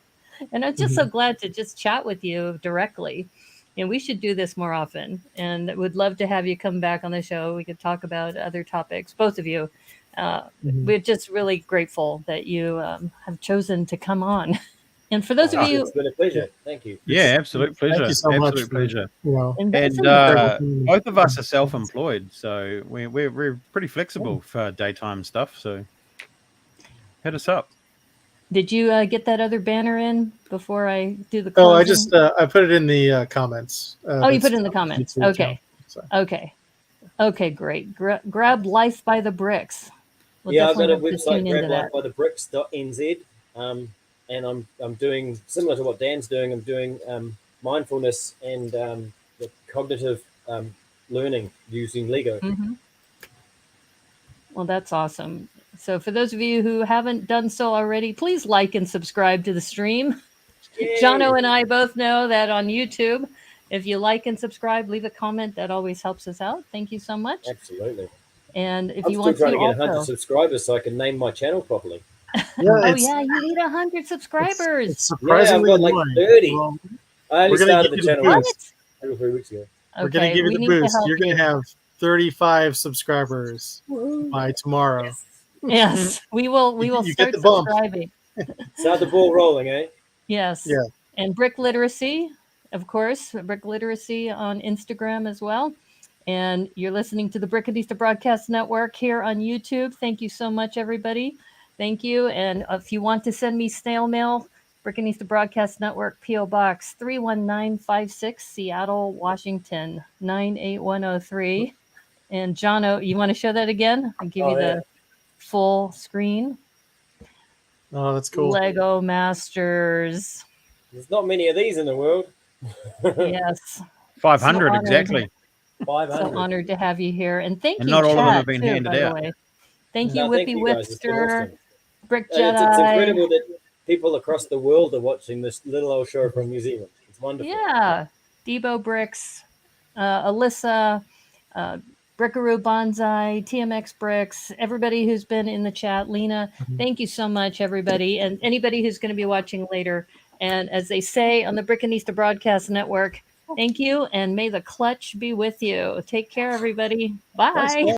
And I'm just so glad to just chat with you directly. And we should do this more often, and would love to have you come back on the show. We could talk about other topics, both of you. We're just really grateful that you have chosen to come on. And for those of you, it's been a pleasure. Thank you. Yeah, absolute pleasure. Thank you so much. Absolute pleasure. You And both of us are self-employed, so we're pretty flexible for daytime stuff. So hit us up. Did you get that other banner in before I do the Oh, closing? I put it in the comments. Oh, you put it in the comments. YouTube Okay. channel, so. Okay, great. Grab Life by the Bricks. We've got a definitely have to website, tune into that. grablifebythebricks.nz, and I'm doing similar to what Dan's doing. I'm doing mindfulness and the cognitive learning using Lego. Well, that's awesome. So for those of you who haven't done so already, please like and subscribe to the stream. Yay. Jono and I both know that on YouTube, if you like and subscribe, leave a comment. That always helps us out. Thank you so much. Absolutely. And if I'm you still want trying to to get 100 also, subscribers so I can name my channel properly. oh yeah, you need 100 subscribers. It's surprisingly I've got like annoying. 30. Well, I only we're gonna started give the you the channel boost. 2 or 3 weeks ago. We're gonna give we you the need to boost. help You're gonna you. have 35 subscribers by tomorrow. Yes, we will. We will You get start the bump. subscribing. Start the ball rolling, eh? Yes. Yeah. And Brick Literacy, of course, Brick Literacy on Instagram as well. And you're listening to the Brickanista Broadcast Network here on YouTube. Thank you so much, everybody. Thank you. And if you want to send me snail mail, Brickanista Broadcast Network, P.O. Box 31956, Seattle, Washington, 98103. And Jono, you want to show that again? I'll give you the full screen. Oh, that's cool. Lego Masters. There's not many of these in the world. Yes. 500 So exactly. 500. So honored to have you here. And thank And you, not all of them chat, have been too, handed by the out. way. Thank you, No, Whippy thank you guys. It's been Whipster, awesome. Brick It's Jedi. incredible that people across the world are watching this little old show from New Zealand. It's wonderful. Yeah. Debo Bricks, Alyssa, Brickaroo Bonsai, TMX Bricks, everybody who's been in the chat, Lena, thank you so much, everybody. And anybody who's going to be watching later. And as they say on the Brickanista Broadcast Network, thank you, and may the clutch be with you. Take care, everybody. Bye.